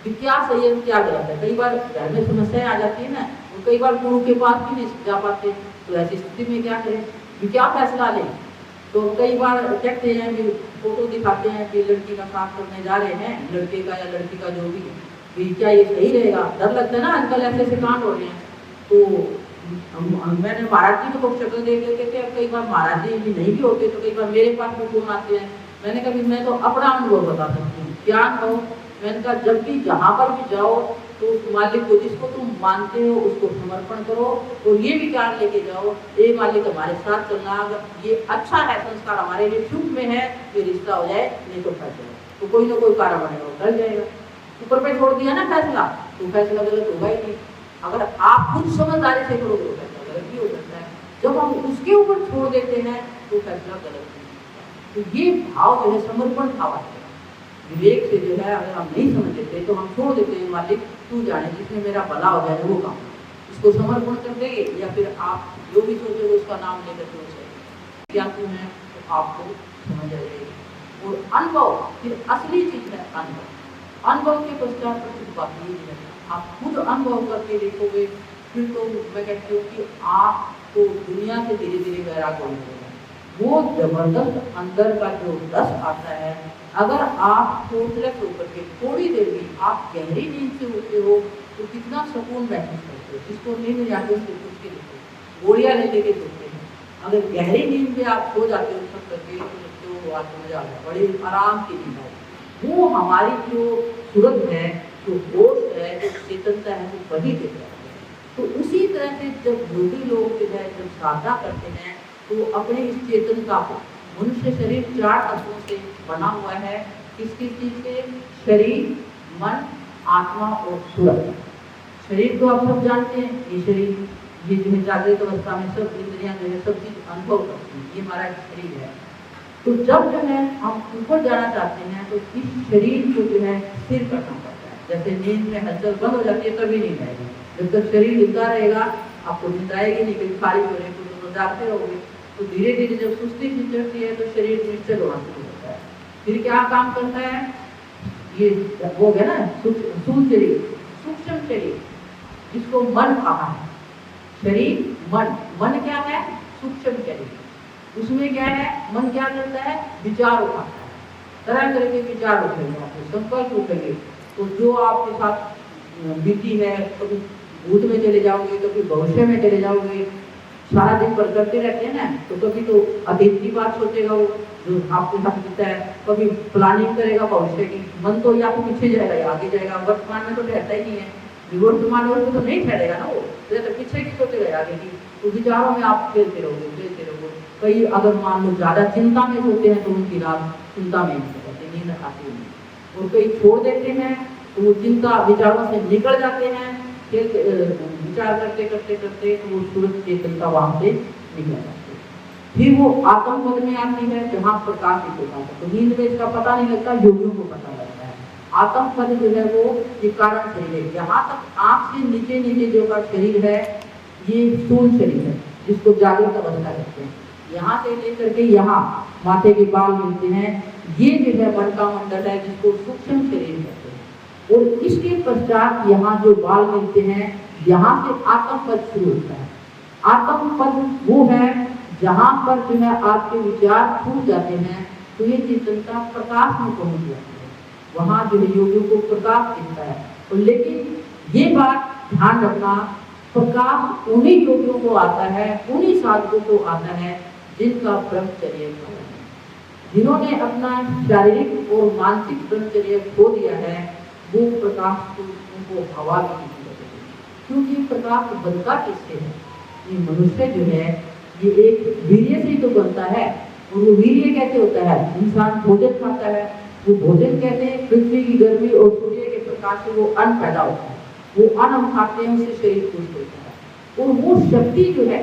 कि क्या सही है क्या गलत है। कई बार घर में समस्याएं आ जाती है ना, और कई बार गुरु के पास भी नहीं जा पाते, तो ऐसी स्थिति में क्या करें कि क्या फैसला लें। तो कई बार कहते हैं कि फोटो दिखाते हैं कि लड़की का साथ करने जा रहे हैं, लड़के का या लड़की का जो भी क्या ये सही रहेगा, डर लगता है ना, आजकल ऐसे ऐसे कांड हो रहे हैं। तो मैंने महाराज जी को शक्ल देख लेते थे, कई बार महाराज जी भी नहीं भी होते तो कई बार मेरे पास भी फोन आते हैं मैंने कहा मैं तो अपना अनुभव बता सकती हूँ। क्या अनुभव? मैंने कहा जब भी जहाँ पर भी जाओ तो उस मालिक को जिसको तुम मानते हो उसको समर्पण करो और ये विचार लेके जाओ, ये मालिक हमारे साथ चलना, अगर ये अच्छा है, संस्कार हमारे लिए शुभ में है, ये रिश्ता हो जाए, नहीं तो फंस जाए, तो कोई ना कोई कारण बनेगा, फंस जाएगा। ऊपर पे छोड़ दिया ना फैसला, तो फैसला गलत होगा ही नहीं। अगर आप खुद समझदारी से करोगे तो फैसला गलत भी हो सकता है, जब हम उसके ऊपर छोड़ देते हैं तो फैसला गलत नहीं होता। तो ये भाव जो है समर्पण भाव आता है। विवेक से जो है अगर हम नहीं समझ लेते तो हम छोड़ देते हैं, मालिक तू जाने जिसमें मेरा भला हो जाए वो काम, इसको समर्पण कर देंगे, या फिर आप जो भी सोचोगे उसका नाम लेकर के उसे क्या क्यों है तो आपको समझ आ जाएगी। और अनुभव फिर असली चीज है, अनुभव। अनुभव के पश्चात तो कुछ बाकी ही नहीं रहता। आप खुद अनुभव करके देखोगे फिर तो मैं कहती हूँ कि आपको दुनिया से धीरे धीरे वैराग होने लगेगा। वो जबरदस्त अंदर का जो रस आता है, अगर आप सोचरत होकर के थोड़ी देर भी आप गहरी नींद से उठते हो तो कितना सुकून महसूस करते हो। जिसको नींद नहीं आती उससे पूछ के देखो, गोलियां ले लेके सोते हैं, अगर गहरी नींद में आप सो जाते हो सब करके तो आपको मजा आता है, बड़े आराम की नींद आती। वो हमारी जो सूरत है, जो होश है, जो चेतनता है, वो वही देता है। तो उसी तरह से जब योगी लोग जो है जब साधना करते हैं तो अपने इस चेतनता को, मनुष्य शरीर 4 तत्वों से बना हुआ है। किस किस चीज से? शरीर, मन, आत्मा और सूरत। शरीर को आप सब जानते हैं, ये शरीर ये जो है जागृत अवस्था में सब इंद्रियां जो है सब चीज अनुभव करती हैं, ये हमारा शरीर है। तो जब जो है हम ऊपर जाना चाहते हैं तो इस शरीर को जो है स्थिर करना पड़ता है। जैसे नींद में हलचल बंद हो जाती है तभी नींद आएगी, जब तक शरीर हिलता रहेगा आपको नींद आएगी नहीं, कहीं खाली हो रहे तो जागते रहोगे। तो धीरे धीरे जब सुस्ती चढ़ती है तो शरीर निश्चल होना शुरू होता है। फिर क्या काम करता है? ये वो है ना सूक्ष्म शरीर, सूक्ष्म शरीर जिसको मन कहा है। शरीर, मन, मन क्या है? सूक्ष्म शरीर। उसमें क्या है? मन क्या करता है? विचार उठाता है, तरह तरह के विचार उठेंगे, आपके संकल्प उठेंगे। तो जो आपके साथ बीती है, कभी भूत में चले जाओगे, कभी भविष्य में चले जाओगे, सारा दिन पर करते रहते हैं ना, तो कभी तो अतीत की बात सोचेगा वो जो आपके साथ बीता है, कभी प्लानिंग करेगा भविष्य की। मन तो या तो पीछे जाएगा या आगे जाएगा, वर्तमान में तो रहता ही नहीं है। वर्तमान में तो नहीं ठहरेगा ना वो, तो पीछे की सोचेगा आगे की। तो विचारों में आप खेलते रहोगे। कई अगर मान लो ज्यादा चिंता में होते हैं तो उनकी रात चिंता में नींद आती नहीं। और कई छोड़ देते हैं तो वो चिंता विचारों से निकल जाते हैं, विचार करते करते करते तो वो सूरज चेतनता वहां से निकल जाती है। फिर वो आत्म पद में आती है जहाँ प्रकाशित होता है। तो नींद में इसका पता नहीं लगता, योगियों को पता लगता है। आत्म पद जो है वो ये कारण शरीर है। यहाँ तक आंख से नीचे नीचे जो का शरीर है ये स्थूल शरीर है, जिसको जागृत अवस्था कहते हैं। यहाँ से लेकर के यहाँ माथे के बाल मिलते हैं, ये जो है मन का मंडल है, जिसको सूक्ष्म शरीर कहते हैं। और इसके पश्चात यहाँ जो बाल मिलते हैं, यहाँ से आत्म पद शुरू होता है। आत्म पद वो है जहाँ पर जो है आपके विचार छूट जाते हैं, तो ये चेतनता प्रकाश में पहुंच जाती है। वहाँ जो है योगियों को प्रकाश दिखता है। और लेकिन ये बात ध्यान रखना, प्रकाश उन्हीं योगियों को आता है, उन्हीं साधकों को आता है जिनका ब्रह्मचर्य है, जिन्होंने अपना शारीरिक और मानसिक ब्रह्मचर्य खो दिया है। वो प्रकाश को उनको हवा भी नहीं लगेगी, क्योंकि प्रकाश बनता किससे है? ये मनुष्य जो है ये एक वीर्य से ही तो बनता है। और वो वीर्य कैसे होता है? इंसान भोजन खाता है, वो भोजन कहते हैं पृथ्वी की गर्मी और सूर्य के प्रकाश से वो अन्न पैदा होता है। वो अन्न हम खाते हैं, उससे शरीर पुष्ट होता है। और वो शक्ति जो है,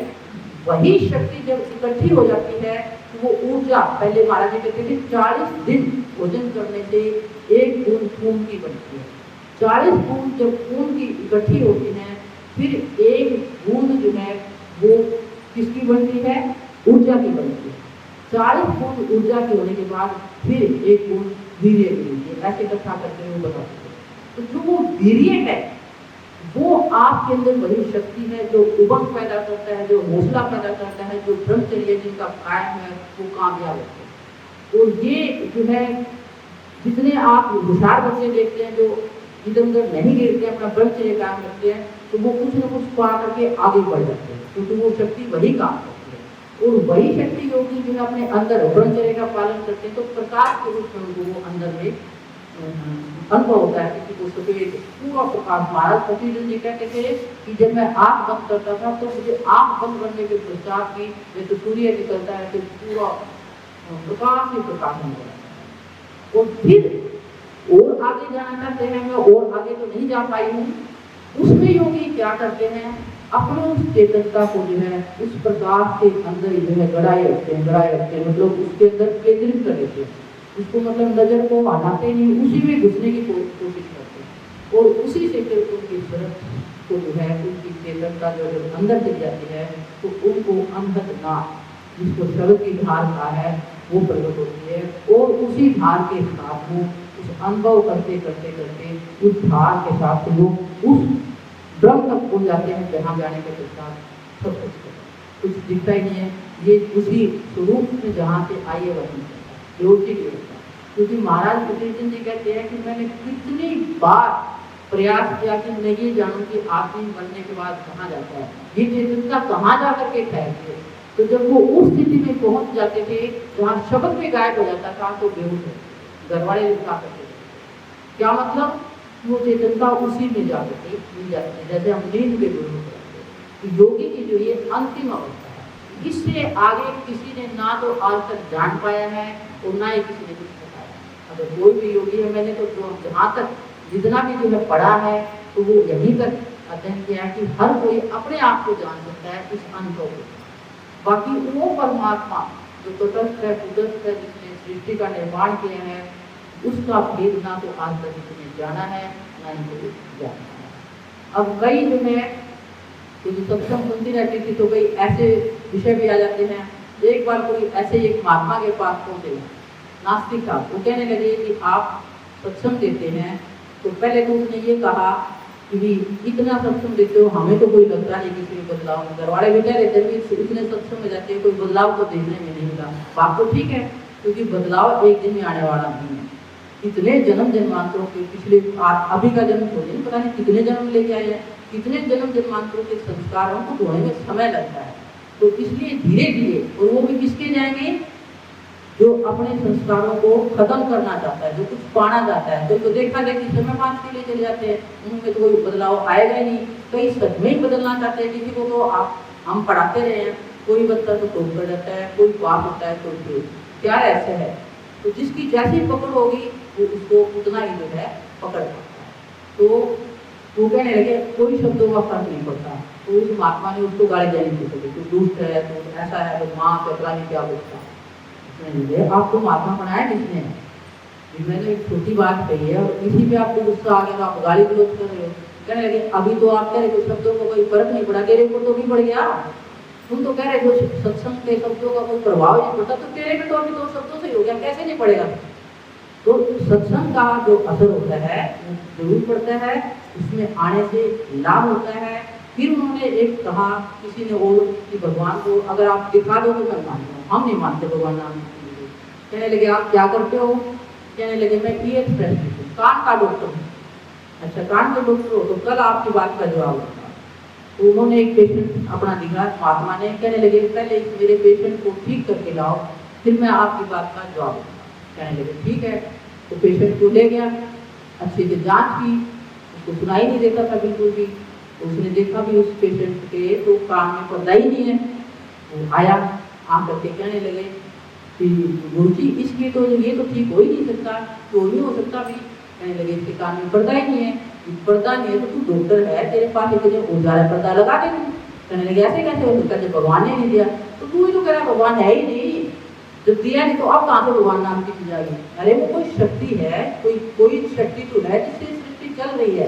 वही शक्ति जब इकट्ठी हो जाती है तो वो ऊर्जा, पहले महाराज जी कहते थे 40 दिन भोजन करने से 1 बूंद खून की बनती है। 40 बूंद जब खून की इकट्ठी होती है, फिर 1 बूंद जो है वो किसकी बनती है? ऊर्जा की बनती है। 40 बूंद ऊर्जा के होने के बाद फिर 1 बूंद वीर्य की बनती है। ऐसे इकट्ठा करके वो बताते हैं। तो जो वो वीर्य है वो आपके अंदर वही शक्ति है जो उमंग पैदा करता है, जो हौसला पैदा करता है, जो ब्रह्मचर्य जिनका कायम है वो कामयाब होते हैं। और ये जो है जितने आप होशियार बच्चे देखते हैं जो इधर उधर नहीं गिरते, अपना ब्रह्मचर्य कायम रखते हैं, तो वो कुछ न कुछ पा करके आगे बढ़ जाते हैं, क्योंकि वो शक्ति वही काम करती है। और वही शक्ति योगी जो है अपने अंदर ब्रह्मचर्य का पालन करते हैं, तो प्रकाश के रूप में उनको वो अंदर में अनुभव होता है। किसी को सफेद पूरा प्रकाश, महाराज कपिल जी कहते थे कि जब मैं आंख बंद करता था तो मुझे आंख बंद करने के पश्चात भी जैसे सूर्य निकलता है तो पूरा प्रकाश ही प्रकाश हो जाता है। और फिर और आगे जाना चाहते हैं, मैं और आगे तो नहीं जा पाई हूँ, उसमें योगी क्या करते हैं, अपने उस चेतनता को जो है उस प्रकाश के अंदर ही जो है गड़ाए रखते हैं, मतलब उसके अंदर केंद्रित कर देते हैं, उसको मतलब नजर को हटाते नहीं, उसी में घुसने की कोशिश करते हैं। और उसी से फिर उनकी शरत को जो है उनकी चेतनता जो अंदर चली जाती है तो उनको अंधक नाद, जिसको शरत की धार कहा है, वो प्रकट होती है। और उसी धार के साथ में उस अनुभव करते करते करते उस धार के साथ से लोग उस ब्रह्म तक पहुंच जाते हैं, जहाँ जाने के पश्चात सब कुछ दिखता ही नहीं है, ये उसी स्वरूप में जहाँ से आइए वही लौकिक होता है। क्योंकि महाराज कृष्ण जी कहते हैं कि मैंने कितनी बार प्रयास किया कि मैं ये जानूं कि आदमी बनने के बाद कहाँ जाता है, ये चेतनता कहाँ जा करके ठहरती है। तो जब वो उस स्थिति में पहुंच जाते थे जहाँ शब्द में गायब हो जाता था तो बेहोश हो घर वाले रुका करते थे। क्या मतलब, वो चेतनता उसी में जा करके मिल जाती है, जैसे हम नींद के गुरु करते हैं। योगी की जो ये अंतिम अवस्था है, इससे आगे किसी ने ना तो आज तक जान पाया है और ना ही किसी ने कुछ बताया। अगर कोई भी योगी है, मैंने तो जहाँ तक जितना भी जो है पढ़ा है तो वो यहीं तक अध्ययन किया है कि हर कोई अपने आप को जान सकता है इस अनुभव को। बाकी वो परमात्मा जो तटस्थ है, कुदरत है, जिसने सृष्टि का निर्माण किया है, उसका भेद ना तो आज तक किसी ने जाना है ना ही कोई जाना है। अब कई जो है तो सत्संग सुनती रहती थी तो कई ऐसे विषय भी आ जाते हैं। एक बार कोई ऐसे एक महात्मा के पास पहुंचे, नास्तिक था, वो कहने लगे कि आप सत्संग देते हैं, तो पहले तो उसने ये कहा कि भी इतना सत्संग देते हो, हमें तो कोई लगता नहीं किसी में बदलाव। घर वाले भी कह रहे थे कि इतने सत्संग में जाते हैं, कोई बदलाव तो देखने में नहीं मिला। बात तो ठीक है, क्योंकि बदलाव एक दिन में आने वाला नहीं है। कितने जन्म जन्मांतरों के पिछले अभी का जन्म थोड़ी नहीं, पता नहीं कितने जन्म लेके आए हैं, कितने जन्म जन्मांतरों के संस्कारों को धोने में समय लगता है। तो इसलिए धीरे धीरे, और वो भी किसके जाएंगे, जो अपने संस्कारों को खत्म करना चाहता है, जो कुछ पाना चाहता है। कोई तो देखा देखी समय पास के लिए चले जाते हैं, उनमें तो कोई बदलाव आएगा ही नहीं। कई सच में ही बदलना चाहते हैं, किसी को तो आप हम पढ़ाते रहे हैं, कोई बच्चा तो टॉप कर जाता है, कोई पास होता है, कोई फेल, क्या ऐसे है। तो जिसकी जैसी पकड़ होगी वो उसको उतना ही जो है पकड़ पाता है। तो वो कहने लगे कोई शब्दों का फर्क नहीं पड़ता। तो उस महात्मा ने उसको गाली देनी दी, तो दुष्ट है, तो ऐसा है, तो माँ कपड़ा नहीं क्या बोलता। आपको महात्मा बनाया किसने, मैंने एक छोटी बात कही है और इसी पे आपको गुस्सा आ गया, आप गाली गलौज कर रहे हो। कहने लगे अभी तो आप कह रहे हो शब्दों को कोई फर्क नहीं पड़ा, तेरे को तो भी पड़ गया। तुम तो कह रहे हो सत्संग के शब्दों का कोई प्रभाव नहीं पड़ता, तो तेरे में तो अभी 2 शब्दों से हो गया, कैसे नहीं पड़ेगा। तो सत्संग का जो असर होता है वो जरूर पड़ता है, उसमें आने से लाभ होता है। फिर उन्होंने एक कहा किसी ने और कि भगवान को अगर आप दिखा दो तो मैं मानता हूँ, हम नहीं मानते भगवान नाम। कहने लगे आप क्या करते हो, कहने लगे मैं ईयर स्पेशलिस्ट हूँ, कान का डॉक्टर हूँ। अच्छा कान का डॉक्टर हो, तो कल आपकी बात का जवाब होगा। तो उन्होंने एक पेशेंट अपना दिखा, महात्मा ने, कहने लगे पहले मेरे पेशेंट को ठीक करके लाओ, फिर मैं आपकी बात का जवाब दूंगा। कहने लगे ठीक है। तो पेशेंट को ले गया, अच्छे से जांच की, उसको सुनाई नहीं देता था बिल्कुल भी। तो उसने देखा भी उस पेशेंट के तो कान में पर्दा ही नहीं है। वो आया, आकर के कहने लगे कि गुरु जी इसके तो ये तो ठीक हो ही नहीं सकता, तो नहीं हो सकता भी। कहने लगे इसके कान में पर्दा ही नहीं है, पर्दा नहीं है तो तू डॉक्टर है, तेरे पास इतने औजार पर्दा लगा दे। कहने लगे ऐसे कैसे हो सकता, जब भगवान ने नहीं दिया। तो तू ही तो कह रहा भगवान है ही नहीं, जब दिया नहीं तो अब कहाँ से भगवान नाम की चीज आ गई। अरे वो कोई शक्ति है, कोई शक्ति तो है जिससे सृष्टि चल रही है,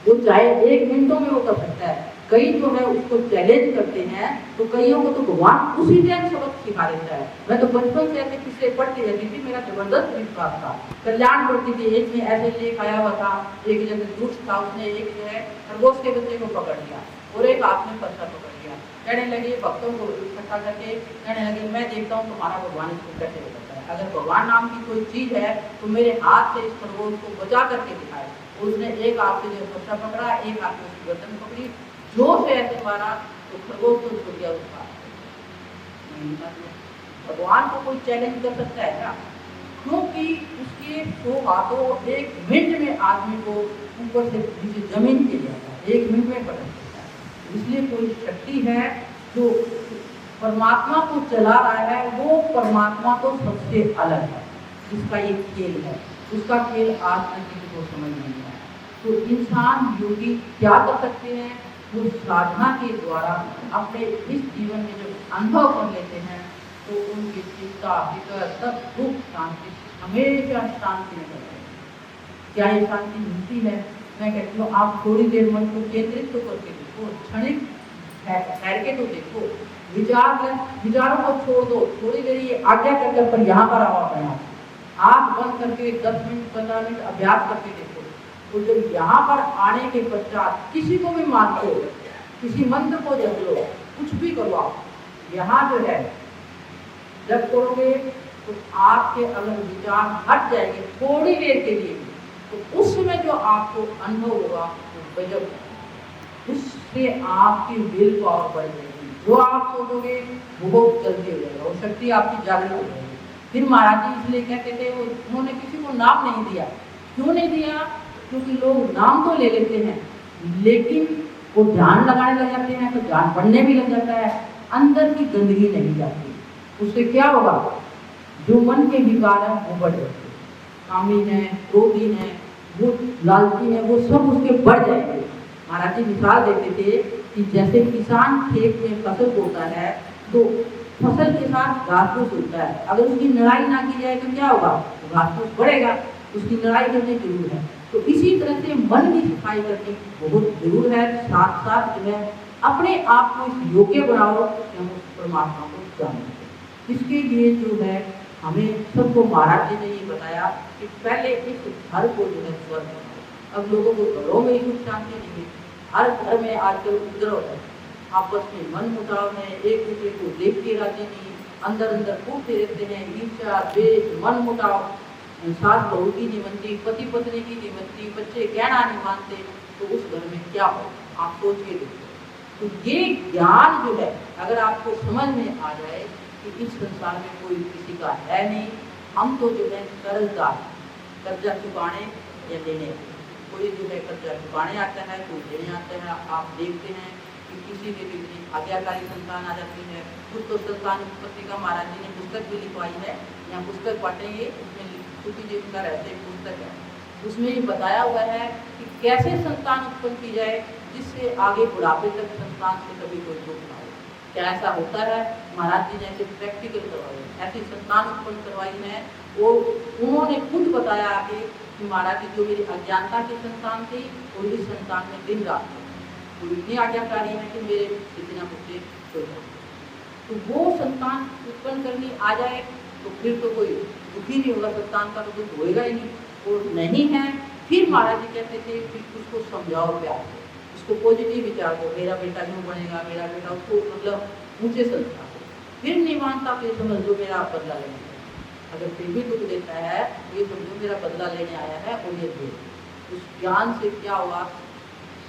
वो चाहे 1 मिनटों में वो कर सकता है। कई जो है उसको चैलेंज करते हैं, तो कईयों को तो भगवान उसी टाइम सबक सिखा देता है। मैं तो बचपन से ऐसे किस्से पढ़ती रहती थी, मेरा जबरदस्त विश्वास था। कल्याण पढ़ती थी, एक में ऐसे लेख आया हुआ था, एक जगह दुष्ट था, उसने एक जो है खरगोश के बच्चे को पकड़ लिया और एक हाथ में पत्थर पकड़ लिया। कहने लगे भक्तों को इकट्ठा करके, कहने लगे मैं देखता हूँ तुम्हारा भगवान इसको कैसे बचाता है। अगर भगवान नाम की कोई चीज है तो मेरे हाथ से इस खरगोश को बचा करके दिखाए। उसने एक हाथ से जो पत्थर पकड़ा, एक हाथ में उसकी गर्दन पकड़ी, जोर से ऐसे मारा तो खरगोश तो छूट गया उसका। नहीं कर लो। भगवान को कोई चैलेंज कर सकता है क्या? क्योंकि उसके 100 हाथों 1 मिनट में आदमी को ऊपर से नीचे जमीन पे ले आता है, 1 मिनट में पलट देता है। इसलिए कोई शक्ति है जो परमात्मा को चला रहा है, वो परमात्मा तो सबसे अलग है, जिसका एक खेल है, उसका खेल आज तक किसी को समझ नहीं आया। तो इंसान योगी क्या कर सकते हैं? वो साधना के द्वारा अपने इस जीवन में जब अनुभव कर लेते हैं तो उनकी चिंता फिकर सब दुख शांति हमेशा शांति में रहते हैं। क्या ये शांति मिलती है? मैं कहती हूँ आप थोड़ी देर मन को केंद्रित तो करके देखो, क्षणिक ठहर के तो देखो, विचारों को छोड़ दो, थोड़ी देर ये आज्ञा कर पर यहाँ पर आओ, अपने आप बंद करके 10 मिनट 15 मिनट अभ्यास करके देखो। तो जब यहाँ पर आने के पश्चात किसी को भी मान लो, किसी मंत्र को जप लो, कुछ भी करो, आप यहाँ जो है जब करोगे तो आपके अगर विचार हट जाएंगे थोड़ी देर के लिए, तो उस समय जो आपको अनुभव होगा वो गजब, उससे आपकी विल पावर बढ़ जाएगी। जो आप सोचोगे वो बहुत जल्दी हो जाएगा और शक्ति आपकी जागृत हो जाएगी। फिर महाराज जी इसलिए कहते थे, उन्होंने किसी को नाम नहीं दिया। क्यों नहीं दिया? क्योंकि लोग नाम तो ले लेते हैं लेकिन वो ध्यान लगाने लग जाते हैं तो ध्यान बढ़ने भी लग जाता है, अंदर की गंदगी नहीं जाती। उससे क्या होगा? जो मन के विकार है वो बढ़ जाते हैं, कामी है, क्रोधी है, वो लालची है, वो सब उसके बढ़ जाएंगे। महाराज जी मिसाल देते थे कि जैसे किसान खेत में फसल बोता है तो फसल के साथ घास फूस होता है, अगर उसकी लड़ाई ना की जाए तो क्या होगा? घास फूस बढ़ेगा, उसकी लड़ाई करनी जरूर है। तो इसी तरह से मन की सफाई करनी बहुत जरूर है। साथ साथ जो है अपने आप को इस योग्य बनाओ कि हम उस परमात्मा को जानें। इसके लिए जो है हमें सबको महाराज जी ने ये बताया कि पहले इस घर को जो है स्वर्ग बनाओ। अब लोगों को घरों में ही सुख शांति नहीं है, हर घर में आजकल उपद्रव है, आपस में मन मुटाव है, एक दूसरे को देख के राजी नहीं, अंदर अंदर कूदते रहते हैं, ईर्ष्या द्वेष मन मुटाव, सास बहू की नहीं बनती, पति पत्नी की नहीं बनती, बच्चे कहना नहीं मानते, तो उस घर में क्या हो? आप सोच के देखो। तो ये ज्ञान जो है अगर आपको समझ में आ जाए कि इस संसार में कोई किसी का है नहीं, हम तो जो है कर्जदार, कर्जा चुकाने या लेने, कोई जो है कर्जा चुकाने आता है, कोई लेने आता है। आप देखते हैं कि किसी के भी आज्ञाकारी संतान आ जाती है। खुद तो संतान उत्पत्ति का महाराज जी ने पुस्तक भी लिखवाई है, यहाँ पुस्तक बांटेंगे, उसमें सुखी जी का रहते पुस्तक है, उसमें ये बताया हुआ है कि कैसे संतान उत्पन्न की जाए जिससे आगे बुढ़ापे तक संतान से कभी कोई दुख ना हो। क्या ऐसा होता है? महाराज जी ने ऐसे प्रैक्टिकल करवाई, ऐसी संतान उत्पन्न करवाई है। वो उन्होंने खुद बताया आगे कि महाराज जी जो मेरी अज्ञानता की संतान थी और इस संतान में दिन रात तो इतनी आज्ञाकारी है कि मेरे इतना बच्चे सो जाते। तो वो संतान उत्पन्न करनी आ जाए तो फिर तो कोई दुखी नहीं होगा, संतान का तो दुख होएगा ही नहीं। और नहीं है फिर महाराज जी कहते थे कि उसको समझाओ प्यार से, उसको पॉजिटिव विचार दो, मेरा बेटा यूँ बनेगा, मेरा बेटा, उसको मतलब ऊँचे संस्कार दो। फिर नहीं मानता फिर समझ लो मेरा बदला लेने, अगर फिर भी दुख देता है ये समझो मेरा बदला लेने आया है और ये दे। उस ज्ञान से क्या होगा?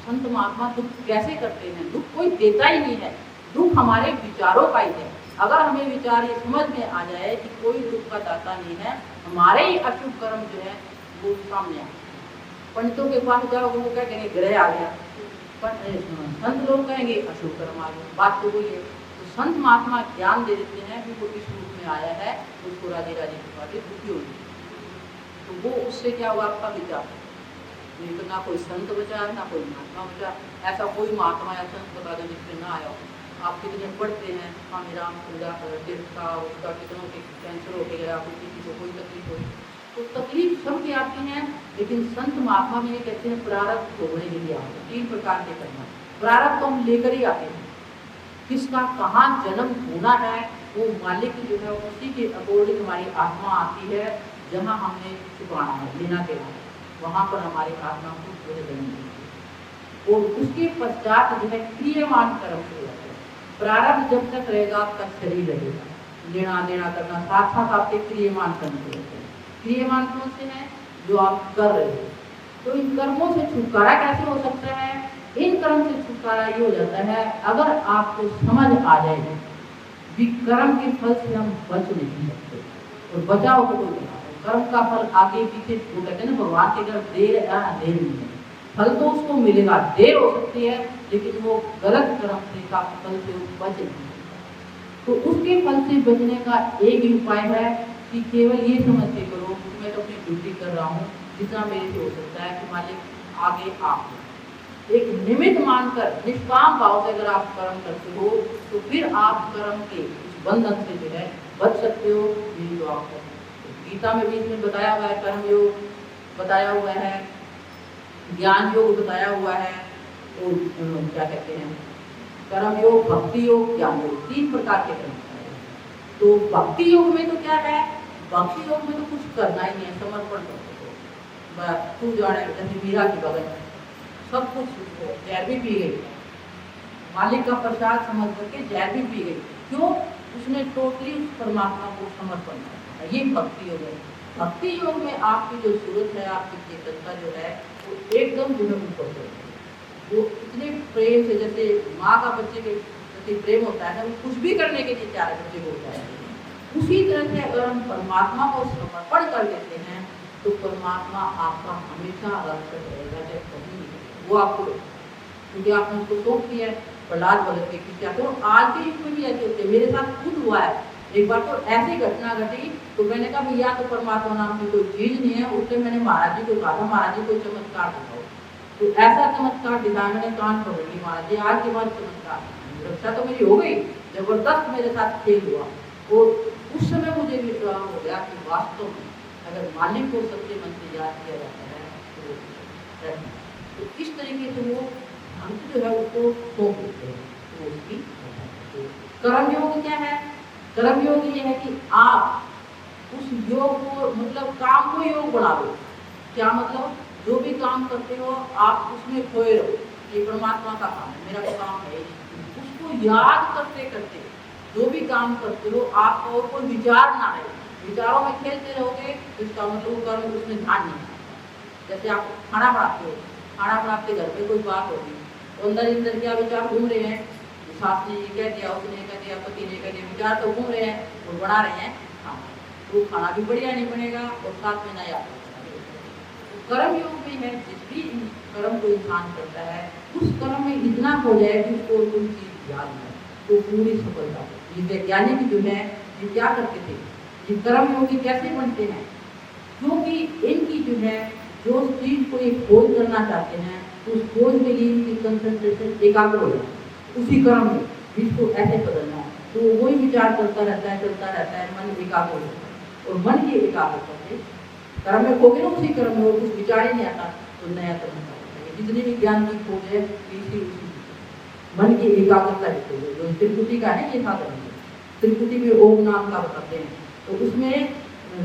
संत महात्मा दुख कैसे करते हैं? दुख कोई देता ही नहीं है, दुख हमारे विचारों का ही है। अगर हमें विचार ये समझ में आ जाए कि कोई दुख का दाता नहीं है, हमारे ही अशुभ कर्म जो है वो सामने आए। पंडितों के पास जाओगे वो क्या कहेंगे? ग्रह आ गया, पर संत लोग कहेंगे अशुभ कर्म आ गया। बात तो वही है। तो संत महात्मा ज्ञान दे देते हैं कि वो इस रूप में आया है, उसको राधे राधे की बातें दुखी होगी, तो वो उससे क्या हुआ? आपका विचार नहीं तो ना कोई संत बचा ना कोई महात्मा बचा। ऐसा कोई महात्मा या संत बता दो जिससे ना आया हो। आप कितने पढ़ते हैं, स्वामी राम पूजा का उसका कितनों के कैंसर हो गया, किसी को कोई तकलीफ हुई, तो तकलीफ सबके आती हैं, लेकिन संत महात्मा में ये कहते हैं प्रारब्ध भोगने के लिए आते हैं। 3 प्रकार के करना, प्रारब्ध तो हम लेकर ही आते हैं, किसका कहाँ जन्म होना है वो मालिक जो है उसी के अकॉर्डिंग हमारी आत्मा आती है। जहाँ हमने चुकाना है लेना देना है वहाँ पर हमारी आत्मा को जो है जन्म देती है। और उसके पश्चात जो है क्रियमान कर्म हो जाता है। प्रारब्ध जब तक रहेगा तब शरीर रहेगा, लेना देना करना साथ साथ आपके क्रियमान कर्म हो जाते हैं। क्रियमान कौन से हैं? जो आप कर रहे हो। तो इन कर्मों से छुटकारा कैसे हो सकता है? इन कर्म से छुटकारा ये हो जाता है अगर आपको समझ आ जाए भी कर्म के फल से हम बच नहीं सकते, और बचाव को कोई बना कर्म का फल आगे पीछे वो कहते हैं ना, भगवान की तरफ देर है अंधेर नहीं है, फल तो उसको मिलेगा, देर हो सकती है लेकिन वो गलत कर्म से का फल से बच नहीं सकता। तो उसके फल से बचने का एक ही उपाय है कि केवल ये समझ के करो कि मैं तो अपनी ड्यूटी कर रहा हूँ, जितना मेरे से हो सकता है कि मालिक आगे आप एक निमित्त मानकर निष्काम भाव से अगर आप कर्म करते हो तो फिर आप कर्म के उस बंधन से जो है बच सकते हो। ये जो आपको गीता में भी इसमें बताया हुआ है, कर्म योग बताया हुआ है, ज्ञान योग बताया हुआ है, और क्या कहते हैं कर्म योग, भक्ति योग, ज्ञान योग, 3 प्रकार के कर्म। तो भक्ति योग में तो क्या है, भक्ति योग में तो कुछ करना ही नहीं है, समर्पण कर दो, तू जाने जैसे मीरा की बगल सब कुछ, जहर भी पी गई, मालिक का प्रसाद समझ करके जहर भी पी गई, क्यों? उसने टोटली उस परमात्मा को समर्पण किया। ये भक्ति योग है। भक्ति योग में आपकी जो सूरत है, आपकी चेतनता जो है वो एकदम जो है ऊपर से, वो इतने प्रेम से, जैसे माँ का बच्चे के प्रति प्रेम होता है, वो कुछ भी करने के लिए तैयार बच्चे को होता है, उसी तरह से अगर हम परमात्मा को समर्पण कर देते हैं तो परमात्मा आपका हमेशा रक्षक रहेगा, चाहे कभी वो आपको, क्योंकि आपने उसको सौंप दिया है। प्रहलाद बोले थे कि क्या करो, आज के युग में भी ऐसे होते, मेरे साथ खुद हुआ है। एक बार तो ऐसी घटना घटी तो मैंने कहा भैया तो परमात्मा नाम की कोई चीज नहीं है, उससे मैंने महाराज जी को कहा था, महाराज जी कोई चमत्कार दिखाओ, तो ऐसा चमत्कार दिखाया, मैंने कान पकड़ ली, महाराज जी आज के बाद चमत्कार, रक्षा तो मेरी हो गई, जबरदस्त मेरे साथ खेल हुआ। और उस समय मुझे विश्वास हो गया कि वास्तव में अगर मालिक को सच्चे मन से याद किया जाता है तो इस तरीके से वो अंत जो है उसको सौंप देते हैं। तो उसकी कर्म योग क्या है? कर्म योग ये है कि आप उस योग को, मतलब काम को योग बना दो। क्या मतलब? जो भी काम करते हो आप उसमें खोए रहो, ये परमात्मा का काम है, मेरा काम है, उसको याद करते करते जो भी काम करते हो आपका और कोई विचार ना रहे, विचारों में खेलते रहोगे तो इसका मतलब कर्म उसमें ध्यान नहीं आता। जैसे आप खाना बनाते हो, खाना बनाते घर पे कोई बात होगी तो अंदर क्या विचार घूम रहे हैं, सास ने ये कह दिया, उसने कह दिया, पति ने कह दिया, विचार तो घूम रहे हैं और बना रहे हैं खाना, तो खाना भी बढ़िया नहीं बनेगा और साथ में नया। तो कर्म योग में है, जिस भी कर्म को इंसान करता है उस कर्म में इतना हो जाए कि उसको कोई चीज याद है तो पूरी सफलता। ये वैज्ञानिक जो है ये क्या करते थे, ये कर्म योगी कैसे बनते हैं? क्योंकि इनकी जो है जो चीज को ये खोज करना चाहते हैं तो उस खोज के लिए इनकी कंसंट्रेशन एकाग्र हो जाए उसी कर्म में, जिसको ऐसे बदलना है तो वही विचार करता रहता है, चलता रहता है, मन एकाग्र हो जाता है। और मन की एकाग्रता से कर्म में खोगे ना, उसी कर्म में और कुछ विचार ही नहीं आता तो नया कर्म करता है। जितनी भी ज्ञान की खोज है इसी उसी मन की एकाग्रता की खोज है। जो त्रिपुटी का है ये साधन है, त्रिपुटी में ओम नाम का बताते हैं, तो उसमें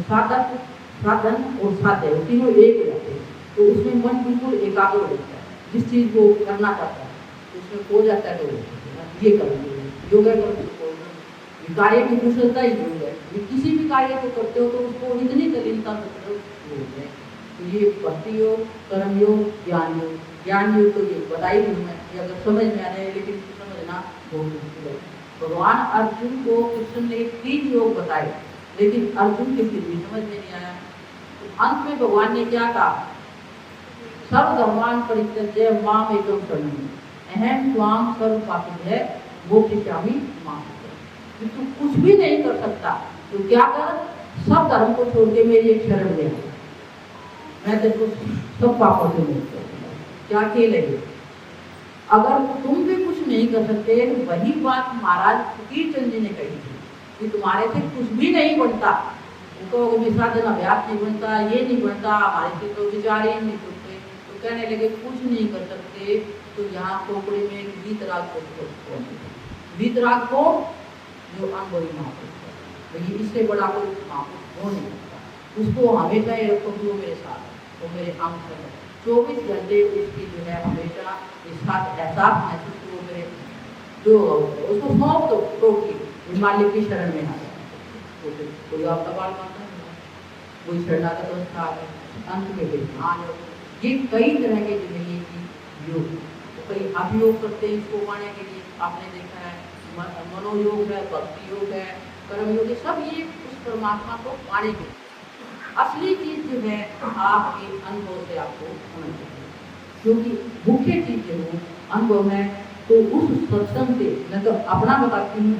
साधक, साधन और साध्य तीनों एक हो जाते हैं। तो उसमें मन बिल्कुल एकाग्र हो जाता है, जिस चीज को करना चाहता है तो उसमें खो जाता है। तो ये कर्म योग है, कर्म कार्य की कुशलता ही योग है। किसी भी कार्य को करते हो तो उसको इतनी दलीलता से करो योग है। तो ये भक्ति योग, कर्म योग, ज्ञान योग। ज्ञान योग तो ये बताई नहीं मैं, ये अगर समझ में आ रहा है, लेकिन समझना बहुत मुश्किल है। भगवान अर्जुन को कृष्ण ने 3 योग बताए, लेकिन अर्जुन के फिर भी समझ में नहीं आया। तो अंत में भगवान ने क्या कहा? सर्वधर्मान् परित्यज्य माम एकं शरणं अहं त्वां सर्व पापेभ्यः मोक्षयिष्यामि मा शुचः। तू कुछ भी नहीं कर सकता तो क्या कर, सब धर्म को छोड़ के मेरी एक शरण ले, मैं तेरे सब पापों से मुक्त करूंगा। क्या खेल है? अगर तुम भी कुछ नहीं कर सकते तो वही बात महाराज फकीर चंद जी ने कही थी कि तुम्हारे से कुछ भी नहीं बनता, उनको विसाधन अभ्यास नहीं बनता, ये नहीं बनता, हमारे से तो विचार ही नहीं करते। तो कहने लगे कुछ नहीं कर सकते तो यहाँ खोपड़े में एक वीतराग को, वीतराग को जो अनुभवी महापुरुष है, इससे बड़ा कोई महापुरुष हो नहीं सकता। उसको हमेशा ये रखो कि वो मेरे साथ है, वो मेरे अंश है, 24 घंटे उसकी जो है हमेशा इस साथ एहसास महसूस कि वो मेरे जो उसको सौंप दो टोटली मालिक की शरण में आ जाए। कोई आपका बाल मानता है, कोई शरणागत अवस्था है, अंत में ध्यान। ये कई तरह के जो है ये योग, तो कई अभियोग करते हैं इसको पाने के लिए। आपने देखा है मनोयोग है, भक्ति योग है, कर्म योग है, सब ये उस परमात्मा को पाने के लिए। असली चीज जो है आपके अनुभव से आपको होना चाहिए, क्योंकि मुख्य चीज जो है अनुभव है। तो उस सत्संग से मैं तो अपना बताती हूँ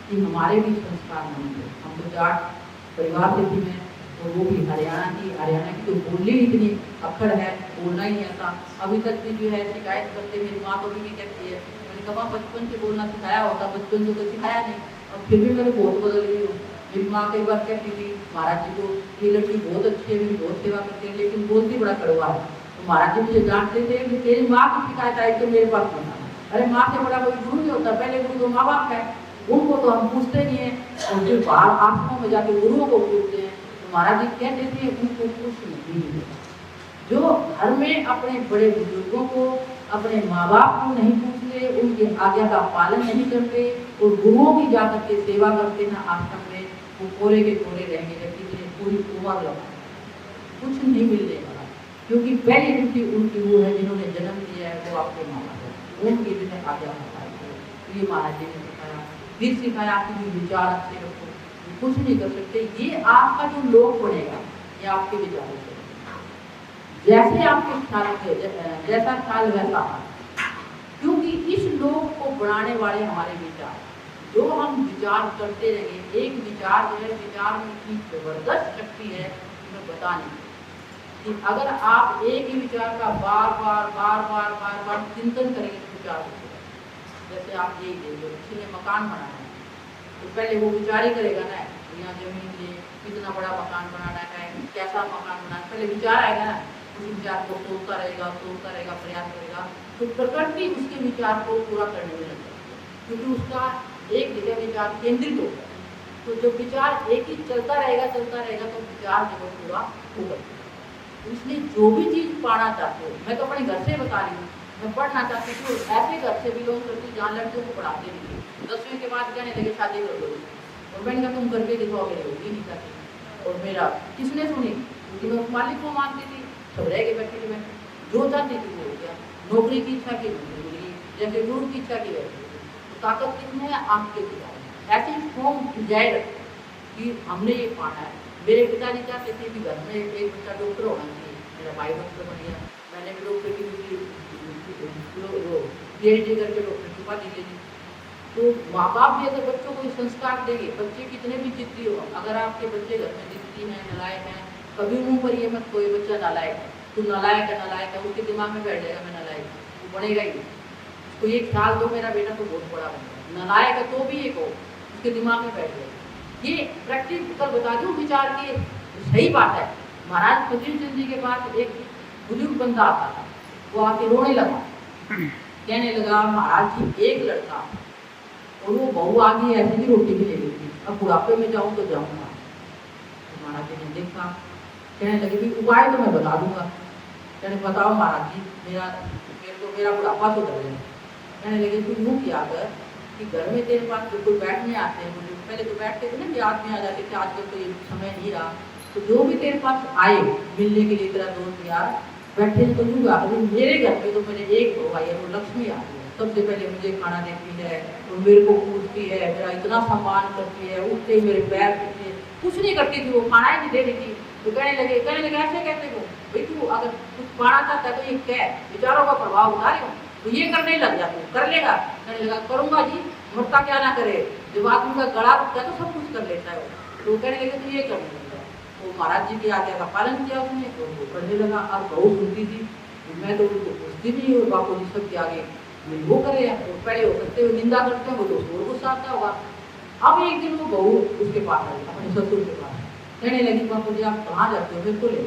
कि हमारे भी संस्कार नहीं थे। हम तो जाट परिवार से थी मैं, और वो भी हरियाणा की। हरियाणा की तो बोली इतनी अक्खड़ है, बोलना ही नहीं आता। अभी तक भी जो है शिकायत करते, मेरी माँ तो भी नहीं कहती है। मैंने कहा बचपन से बोलना सिखाया होता, बचपन से तो सिखाया नहीं, और फिर भी मैंने बहुत बदल गई हूँ। मेरी माँ कई बार कहती थी महाराज जी को, ये लड़की बहुत अच्छी है, मेरी बहुत सेवा करती है, लेकिन बोलती बड़ा कड़वा है। तो महाराज जी मुझे डांटते थे कि तेरी माँ की शिकायत आई तो मेरे पास नहीं। अरे माँ से बड़ा कोई गुरु नहीं होता, पहले गुरु तो माँ बाप है, उनको तो हम पूछते नहीं है, और फिर बाहर आश्रमों में जाके गुरुओं को पूछते हैं। तो महाराज जी कहते थे उनको कुछ नहीं है। जो घर में अपने बड़े बुजुर्गों को, अपने माँ बाप को नहीं पूछते, उनके आज्ञा का पालन नहीं करते, और गुरुओं की जाकर के सेवा करते ना आश्रम में, वो कोरे के कोरे रहेंगे, जबकि जिन्हें पूरी उम्र लगा कुछ नहीं मिलने वाला। क्योंकि पहली ड्यूटी उनकी वो है जिन्होंने जन्म दिया है, वो आपके माँ बाप है, उनकी जिन्हें आज्ञा पालन। ये महाराज जी ने सिखाया, फिर सिखाया कि विचार अच्छे रखो, कुछ नहीं कर सकते। ये आपका जो लोक बनेगा ये आपके विचारों से, जैसे आपके ख्याल से, जैसा ख्याल वैसा। क्योंकि इस लोक को बनाने वाले हमारे विचार, जो हम विचार करते रहेंगे। एक विचार जो है, विचार में इतनी जबरदस्त शक्ति है कि मैं बता नहीं कि अगर आप एक ही विचार का बार बार बार बार बार बार चिंतन करेंगे तो विचार होगा। जैसे आप यही देखो, किसी ने मकान बनाना है तो पहले वो विचार ही करेगा ना, यहाँ जमीन ले, कितना बड़ा मकान बनाना है, कैसा मकान बनाना है, पहले विचार आएगा ना। उस विचार को सोचता रहेगा, प्रयास करेगा, तो प्रकृति उसके विचार को पूरा करने में लगता है, क्योंकि उसका एक जगह विचार केंद्रित होगा। तो जब विचार एक ही चलता रहेगा तो विचार जो पूरा होगा। इसलिए जो भी चीज़ पाना चाहते हो, मैं तो अपने घर से बता रही हूँ, मैं पढ़ना चाहती थी, ऐसे घर से बिलोंग करती हूँ जहाँ लड़कियों को पढ़ाते नहीं थे। 10वीं के बाद कहने लगे शादी कर दो, और मैंने कहा तुम करके दिखाओ, मेरे होगी नहीं करती। और मेरा किसने सुनी, क्योंकि मैं उस मालिक को मानती थी। सब रह गए बैठे थे, जो चाहती थी वो हो गया। नौकरी की इच्छा की नौकरी मिली, जैसे गुरु की इच्छा की वैसे। तो ताकत कितनी है आपके विचार। ऐसी फॉर्म डिजायर कि हमने ये पाना है। मेरे पिताजी चाहते थे कि घर में एक बच्चा डॉक्टर होना चाहिए, मेरा भाई डॉक्टर बन गया, मैंने भी डॉक्टर की PhD करके डॉक्टर की उपाधि ले ली। तो माँ बाप भी अगर बच्चों को संस्कार देंगे, बच्चे कितने भी जिद्दी हो, अगर आपके बच्चे घर में जिद्दी हैं, नालायक हैं, कभी मुँह पर ये मत कोई बच्चा नालायक है, तू नालायक है, उसके दिमाग में बैठ जाएगा मैं नालायक हूँ, वो बनेगा ही। उसको ये ख्याल दो मेरा बेटा तो बहुत बड़ा बनेगा, नालायक है तो भी एक हो, उसके दिमाग में बैठ जाएगा। ये प्रैक्टिकल बता दूँ विचार की सही बात है। महाराज फकीर चंद जी के पास एक बुजुर्ग बंदा आता था, वो आके रोने लगा, कहने लगा महाराज जी एक लड़का और वो बहू आ गई, ऐसी भी रोटी भी ले ली थी, अब बुढ़ापे में जाऊँ तो जाऊँगा। तो महाराज जी ने देखा, कहने लगे भी उपाय तो मैं बता दूंगा। कहने बताओ महाराज जी, मेरा बुढ़ापा सुधर जाए। कहने लगे तू यूँ किया कर कि घर में तेरे पास बिल्कुल बैठने आते हैं, मुझे पहले तो बैठते थे ना, याद में आ जाते थे, आजकल तो ये समय नहीं रहा। तो जो भी तेरे पास आए मिलने के लिए, तेरा दोस्त यार बैठे तो यूँ आकर मेरे घर पे तो मैंने एक बहू आई है, वो लक्ष्मी आ गई है, सबसे पहले मुझे खाना देती है, और मेरे को पूछती है, मेरा इतना सम्मान करती है, उठते ही मेरे पैर पीछे कुछ नहीं करती थी, वो खाना ही नहीं दे रही थी। तो कहने लगे ऐसे कहते हो भाई, तू अगर कुछ पाना चाहता है तो ये कह, विचारों का प्रभाव उठा रही हूँ तो ये करने लग जाते हो, कर लेगा। कहने लगा करूँगा जी, मरता क्या ना करे, जब आदमी का गला रुकता है तो सब कुछ कर लेता है। तो कहने लगे तो ये करने लगा। तो महाराज जी की आज्ञा का पालन किया उसने, तो वो करने लगा। और बहू सुनती थी, मैं तो उनको पूछती भी नहीं, बापू जी सबके आगे वो करे, पहले हो सकते हुए निंदा करते हैं, वो तो उसको गुस्सा आता होगा। अब एक दिन वो बहू उसके पास आई, अपने ससुर के पास, कहने लगी बापू जी आप कहाँ जाते हो, मेरे को ले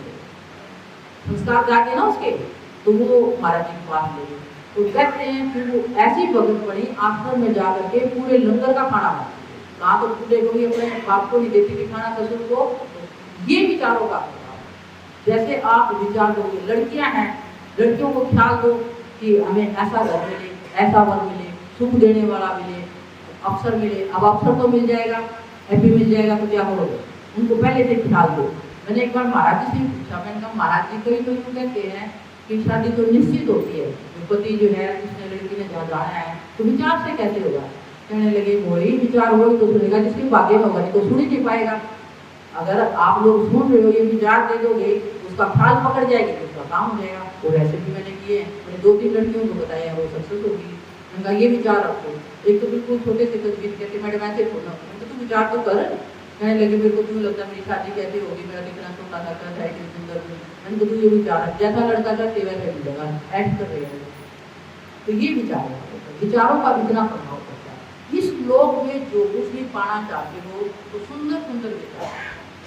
संस्कार जाके ना उसके, तो वो महाराज जी के पास ले गए। तो कहते हैं फिर वो ऐसी भगत बनी, आश्रम में जा करके पूरे लंगर का खाना बनाती, कहाँ तो पूरे को भी अपने बाप को नहीं देती थी खाना, ससुर को। ये विचारों का जैसे आप विचार दोगे, लड़कियां हैं, लड़कियों को ख्याल दो कि हमें ऐसा घर मिले, ऐसा वर मिले, सुख देने वाला मिले, अवसर मिले। अब अवसर तो मिल जाएगा, हैप्पी मिल जाएगा, तो क्या करोगे, उनको पहले से ख्याल दो। मैंने एक बार महाराज जी से पूछा, मैंने कहा महाराज जी कई तो यूँ कहते हैं कि शादी तो निश्चित होती है, पति जो है जिसने लड़की ने जहाँ जाना है तो विचार से कैसे होगा। कहने लगे वही विचार वही तो सुनेगा जिसके भाग्य में होगा, नहीं तो सुन ही नहीं पाएगा। अगर आप लोग सुन रहे हो ये विचार दे दोगे उसका ख्याल पकड़ जाएगी तो उसका काम हो जाएगा। और ऐसे भी मैंने किए हैं, मैंने 2-3 लड़कियों को बताया वो सक्सेस होगी। मैंने कहा ये विचार रखो, एक तो बिल्कुल छोटे से तस्वीर कहते मैडम ऐसे छोड़ना, तो तू विचार तो कर। कहने लगे मेरे को क्यों लगता है मेरी शादी कैसे होगी, मेरा कितना छोटा सा घर है, कितनी सुंदर हूँ। मैंने कहा तू ये विचार जैसा लड़का चाहते वैसे मिलेगा, ऐड कर रहे हैं। तो ये विचार है, विचारों का इतना प्रभाव पड़ता है। इस लोक में जो कुछ भी पाना चाहते हो तो सुंदर सुंदर विचार,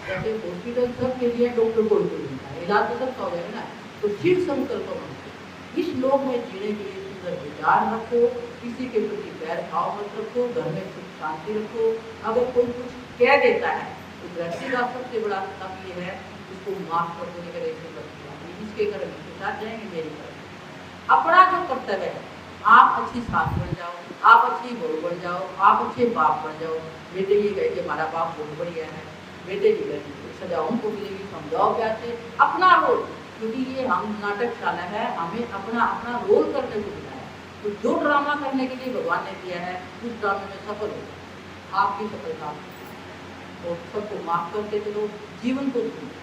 जैसे हॉस्पिटल सब के लिए डॉक्टर को मिलता है, इलाज तो सबका हो गया ना, तो शिव संकल्प बनते। इस लोक में जीने के लिए सुंदर विचार रखो, किसी के प्रति बैर भाव मत रखो, घर में सुख शांति रखो। अगर कोई कुछ कह देता है तो गृहस्थी का सबसे बड़ा तप ये है उसको माफ कर देने का रेशे बचना, इसके कर्म के साथ जाएंगे मेरे कर्म। अपना जो कर्तव्य है, आप अच्छी सास बन जाओ, आप अच्छी बहू बन जाओ, आप अच्छे बाप बन जाओ। बेटे ये कहे कि हमारा बाप बहुत बढ़िया है, बेटे जी कहे सजा उनको मिलेगी, समझाओ प्यार से अपना रोल, क्योंकि ये हम नाटकशाला है, हमें अपना अपना रोल करने को मिला है। तो जो ड्रामा करने के लिए भगवान ने दिया है उस ड्रामे में सफल हो, आपकी सफलता और सबको माफ करके चलो, जीवन को सुनो।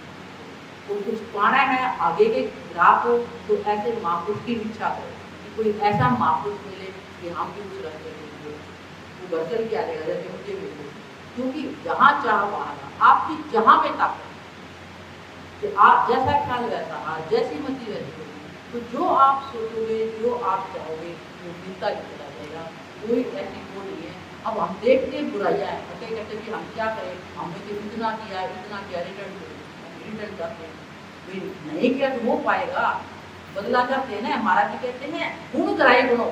तो कुछ पाना है आगे के ग्राफ हो तो ऐसे महापुरुष की इच्छा करो कि कोई ऐसा महापुरुष मिले कि हम भी उस रास्ते में वो घर चल के आ जाएगा जैसे मुझे मिले। क्योंकि जहाँ चाह वहाँ आपकी जहाँ पे ताकत कि आप जैसा ख्याल वैसा आज जैसी मर्जी वैसी होगी, तो जो आप सोचोगे जो आप चाहोगे वो मिलता ही चला जाएगा। कोई ऐसी वो नहीं है। अब हम देखते बुराइयाँ हैं, कहते कि हम क्या करें, हमने तो इतना किया रिटर्न करते हैं, नहीं किया तो हो पाएगा, बदला करते हैं ना। महाराज जी कहते हैं गुण कराए गुणों,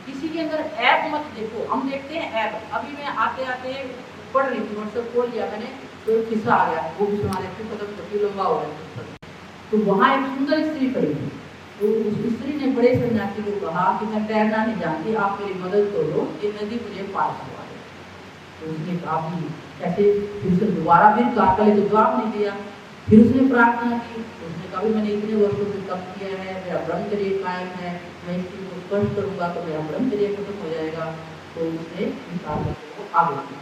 किसी के अंदर ऐप मत देखो। हम देखते हैं ऐप। अभी मैं आते आते पढ़ रही थी, व्हाट्सएप खोल लिया मैंने तो एक किस्सा आ गया, वो भी सुना रहे थे, लंबा हो रहा है। तो वहाँ एक सुंदर स्त्री खड़ी थी, तो उस स्त्री ने बड़े सन्यासी को कहा कि मैं तैरना नहीं जानती, आप मेरी मदद करो, ये नदी मुझे पार करवा दो। तो उसने कहा भी कैसे, फिर से दोबारा फिर कहा, पहले तो जवाब नहीं दिया, फिर उसने प्रार्थना की। उसने कहा मैंने इतने वर्षों से तप किया है, मेरा ब्रह्मचर्य कायम है, मैं इसकी को स्पर्श करूंगा तो मेरा ब्रह्मचर्य खत्म हो जाएगा। तो उसने आगे किया।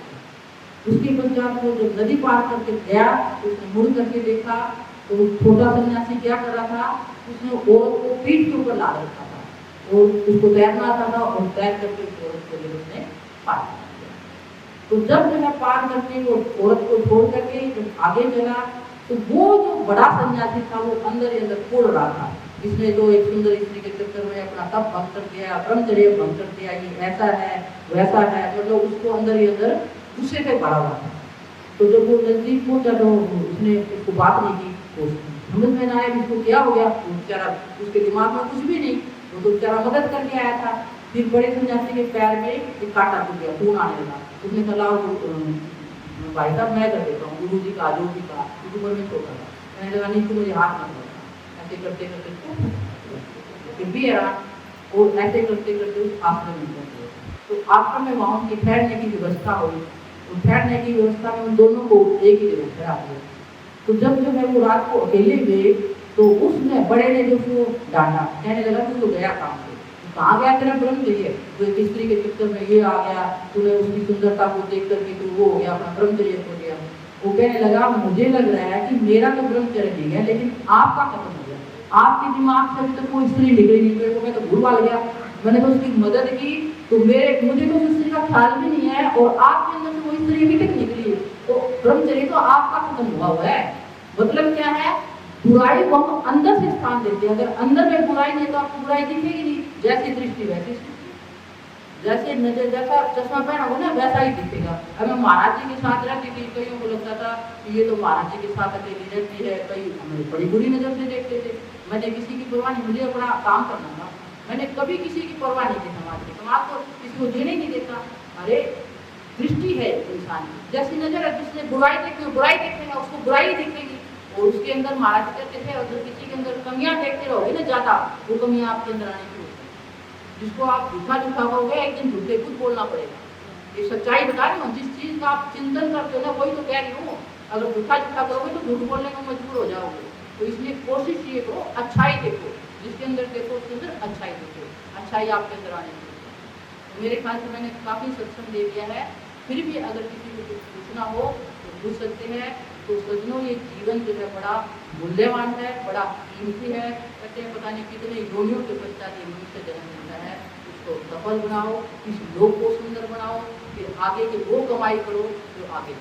उसके पश्चात वो जब नदी पार करके गया तो उसने मुड़ करके देखा तो छोटा सन्यासी क्या कर रहा था, उसने औरत को पीठ के ऊपर ला रखा था और उसको तैरना आता था और तैर करके उस औरत को उसने पार कर दिया। तो जब जो है पार करके वो औरत को छोड़ करके जब आगे चला तो वो जो बड़ा सन्यासी था वो अंदर ही अंदर कोड़ रहा था, इसने जो एक सुंदर स्त्री के चक्कर में अपना तप भंग कर दिया, ब्रह्मचर्य भंग कर दिया, ये ऐसा है वैसा है, मतलब उसको अंदर ही अंदर गुस्से से भरा हुआ था। तो जब वो नजदीक पहुंचा तो उसने उसको बात नहीं की, तो समझ में ना आया इसको क्या हो गया। वो बेचारा, उसके दिमाग में कुछ भी नहीं, वो तो बेचारा मदद करके आया था। फिर बड़े सन्यासी के पैर में एक कांटा टूट गया, खून आने लगा। उसने कहा भाई साहब मैं कर देता हूँ, गुरु जी का जो भी का यूट्यूबर में छोटा था, मैंने कहा नहीं तो मुझे हाथ मत लगता। ऐसे करते करते फिर भी हैरान और ऐसे करते करते उस आश्रम में पहुंचे। तो आश्रम में वहाँ उनकी ठहरने की व्यवस्था हुई, तो ठहरने की व्यवस्था में उन दोनों को एक ही जगह ठहरा दिया। तो जब जो है वो रात को अकेले गए तो उसने बड़े ने जो उसको डांटा, कहने लगा तू तो गया काम से, कहाँ गया तेरा ब्रह्मचर्य, तो एक स्त्री के चक्कर में ये आ गया, तूने उसकी सुंदरता को देख करके तू वो हो गया, अपना ब्रह्मचर्य खो गया। वो कहने लगा मुझे लग रहा है कि मेरा तो ब्रह्मचर्य नहीं है लेकिन आपका खत्म हो गया, आपके दिमाग से अभी तक वो स्त्री निकली नहीं, मेरे को मैं तो भूल भाल गया, मैंने तो उसकी मदद की तो मुझे तो उस स्त्री का ख्याल भी नहीं है और आपके अंदर से वो स्त्री अभी तक निकली है, तो ब्रह्मचर्य तो आपका खत्म हुआ है। मतलब क्या है, बुराई को हम अंदर से स्थान देते हैं, अगर अंदर में बुराई नहीं तो आपको बुराई दिखेगी नहीं, जैसी दृष्टि वैसी जैसे नजर जैसा चश्मा पहनोगे ना वैसा ही दिखेगा। अब मैं महाराज जी के साथ रहती थी, कईयों को लगता था कि ये तो महाराज जी के साथ अकेली रहती है, कई हमें बड़ी बुरी नजर से देखते थे। मैंने किसी की परवाह नहीं, मुझे अपना काम करना था, मैंने कभी किसी की परवाह नहीं की। समाज को किसी को देने नहीं देता। अरे दृष्टि है इंसान की, जैसी नजर है जिसने बुराई देखेगा उसको बुराई दिखेगी। और उसके अंदर महाराज कहते थे अगर किसी के अंदर कमियां देखते रहोगे ना ज्यादा, वो कमियां आपके अंदर आने की, जिसको आप झूठा कहोगे एक दिन झूठे कुछ बोलना पड़ेगा। ये सच्चाई बता रही हूँ, जिस चीज का आप चिंतन करते हो ना वही तो कह रही हूँ। अगर झूठा करोगे तो झूठ बोलने में मजबूर हो जाओगे। तो इसलिए कोशिश ये करो, अच्छाई देखो, जिसके अंदर देखो उसके अंदर अच्छाई देखो, अच्छाई आपके अंदर आने की। मेरे ख्याल से मैंने काफ़ी सत्संग दे दिया है, फिर भी अगर किसी को कुछ पूछना हो तो पूछ सकते हैं। तो सज्जनों, ये जीवन जो है बड़ा मूल्यवान है, बड़ा कीमती है। कहते हैं पता नहीं कितने योनियों के पश्चात ये मनुष्य जन्म मिलता है। उसको सफल बनाओ, इस लोक को सुंदर बनाओ, फिर आगे के वो कमाई करो जो आगे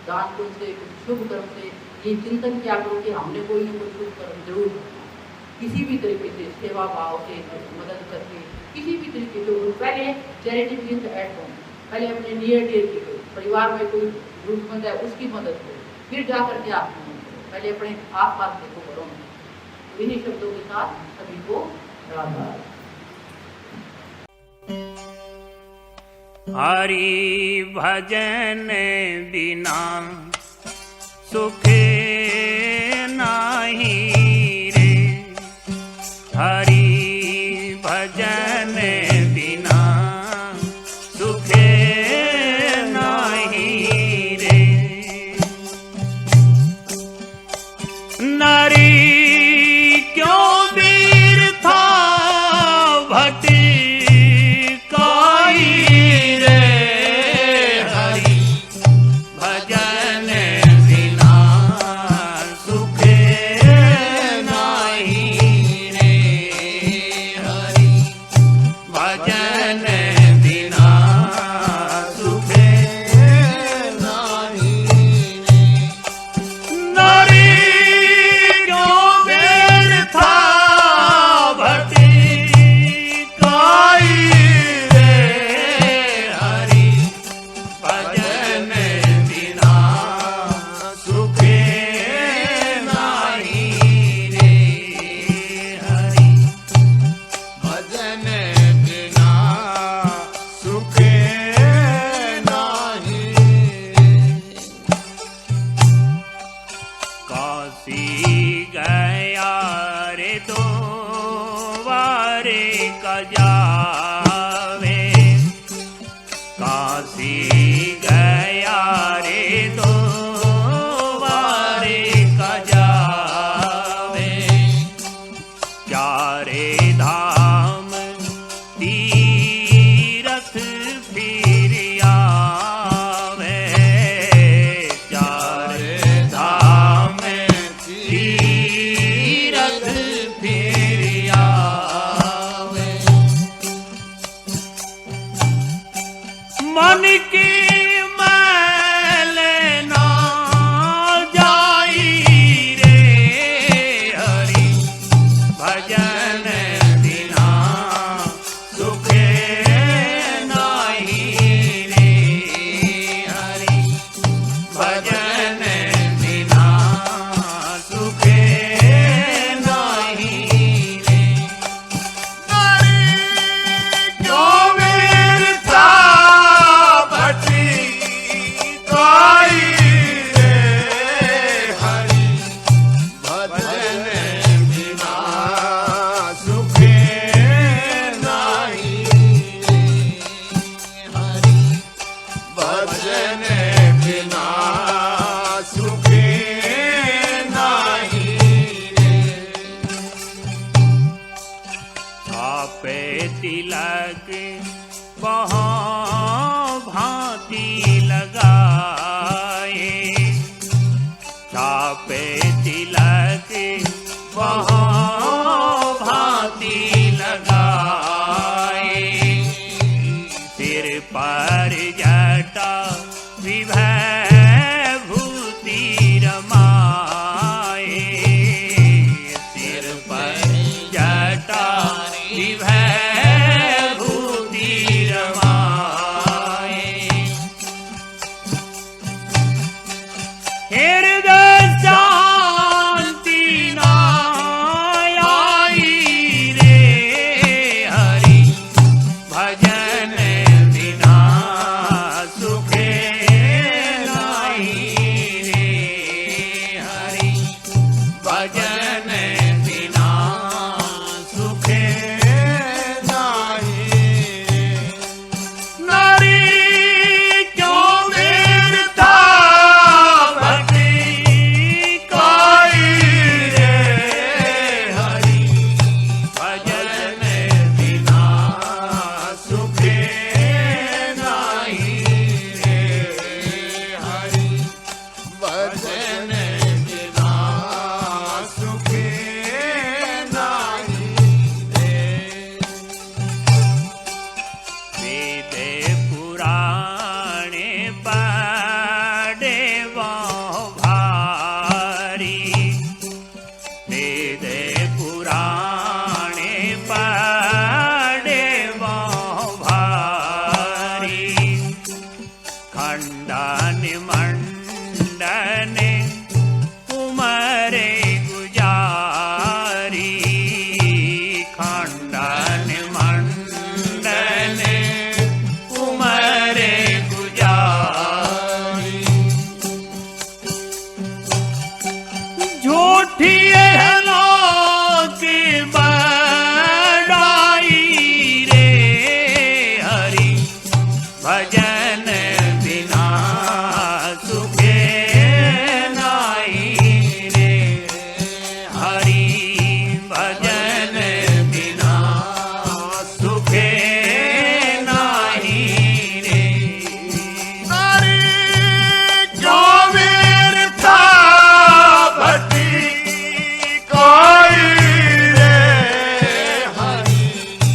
दान पुण्य से, शुभ कर्म से ये चिंतन किया करो कि हमने कोई ना कोई शुभ कर्म जरूर करना। किसी भी तरीके से सेवा भाव से मदद करके, किसी भी तरीके से पहले चैरिटी बिगिंस एट होम, पहले अपने नियर डियर की करो, परिवार में कोई जरूरतमंद है उसकी मदद करो, फिर जा करके आप मदद करो, पहले अपने आस पास देखो करो। इन्हीं शब्दों के साथ सभी को राधा। हरि भजन बिना सुख नाही रे, हरि भजन बिना सुख नाही रे। नारी क्यों बीरथा भटकाई रे, हरि भजन बिना सुख नाही रे, हरि भजन बिना सुख नाही रे। नारी क्यों व्यर्था भटकाई रे, हरि भजन बिना सुख नाही रे, हरि भजन बिना सुख नाही। काशी गया रे दो वारे का जावे, काशी गया रे दो वारे का जावे, चारे धाम तीरथ फिर आवे, चारे धाम तीरथ फिर आवे। मन की मैल ना जाई रे, हरि भजन बिना सुख नाही रे, हरि भजन बिना सुख नाही रे। नारी क्यों व्यर्था भटकाई रे, हरि भजन बिना सुख नाही रे, हरि भजन बिना सुख नाही रे। छापे तिलक बहुत भांति लगाए, छापे तिलक बहुत भांति लगाए, सिर पर जटा विभूति रमाए, सिर पर जटा विभूति रमाए। हृदय शांति ना आई रे, हरि भजन बिना सुख नाही रे, हरि भजन बिना सुख नाही रे। नारी क्यों व्यर्था भटकाई रे, हरि भजन बिना सुख वेद पुराणे पढ़े वो भारी, वेद पुराणे पढ़े वो भारी, खंडन मंडन उमरे गुजारी, खंडन मंडन उमरे गुजारी। झूठी की बड़ाई रे हरि भजन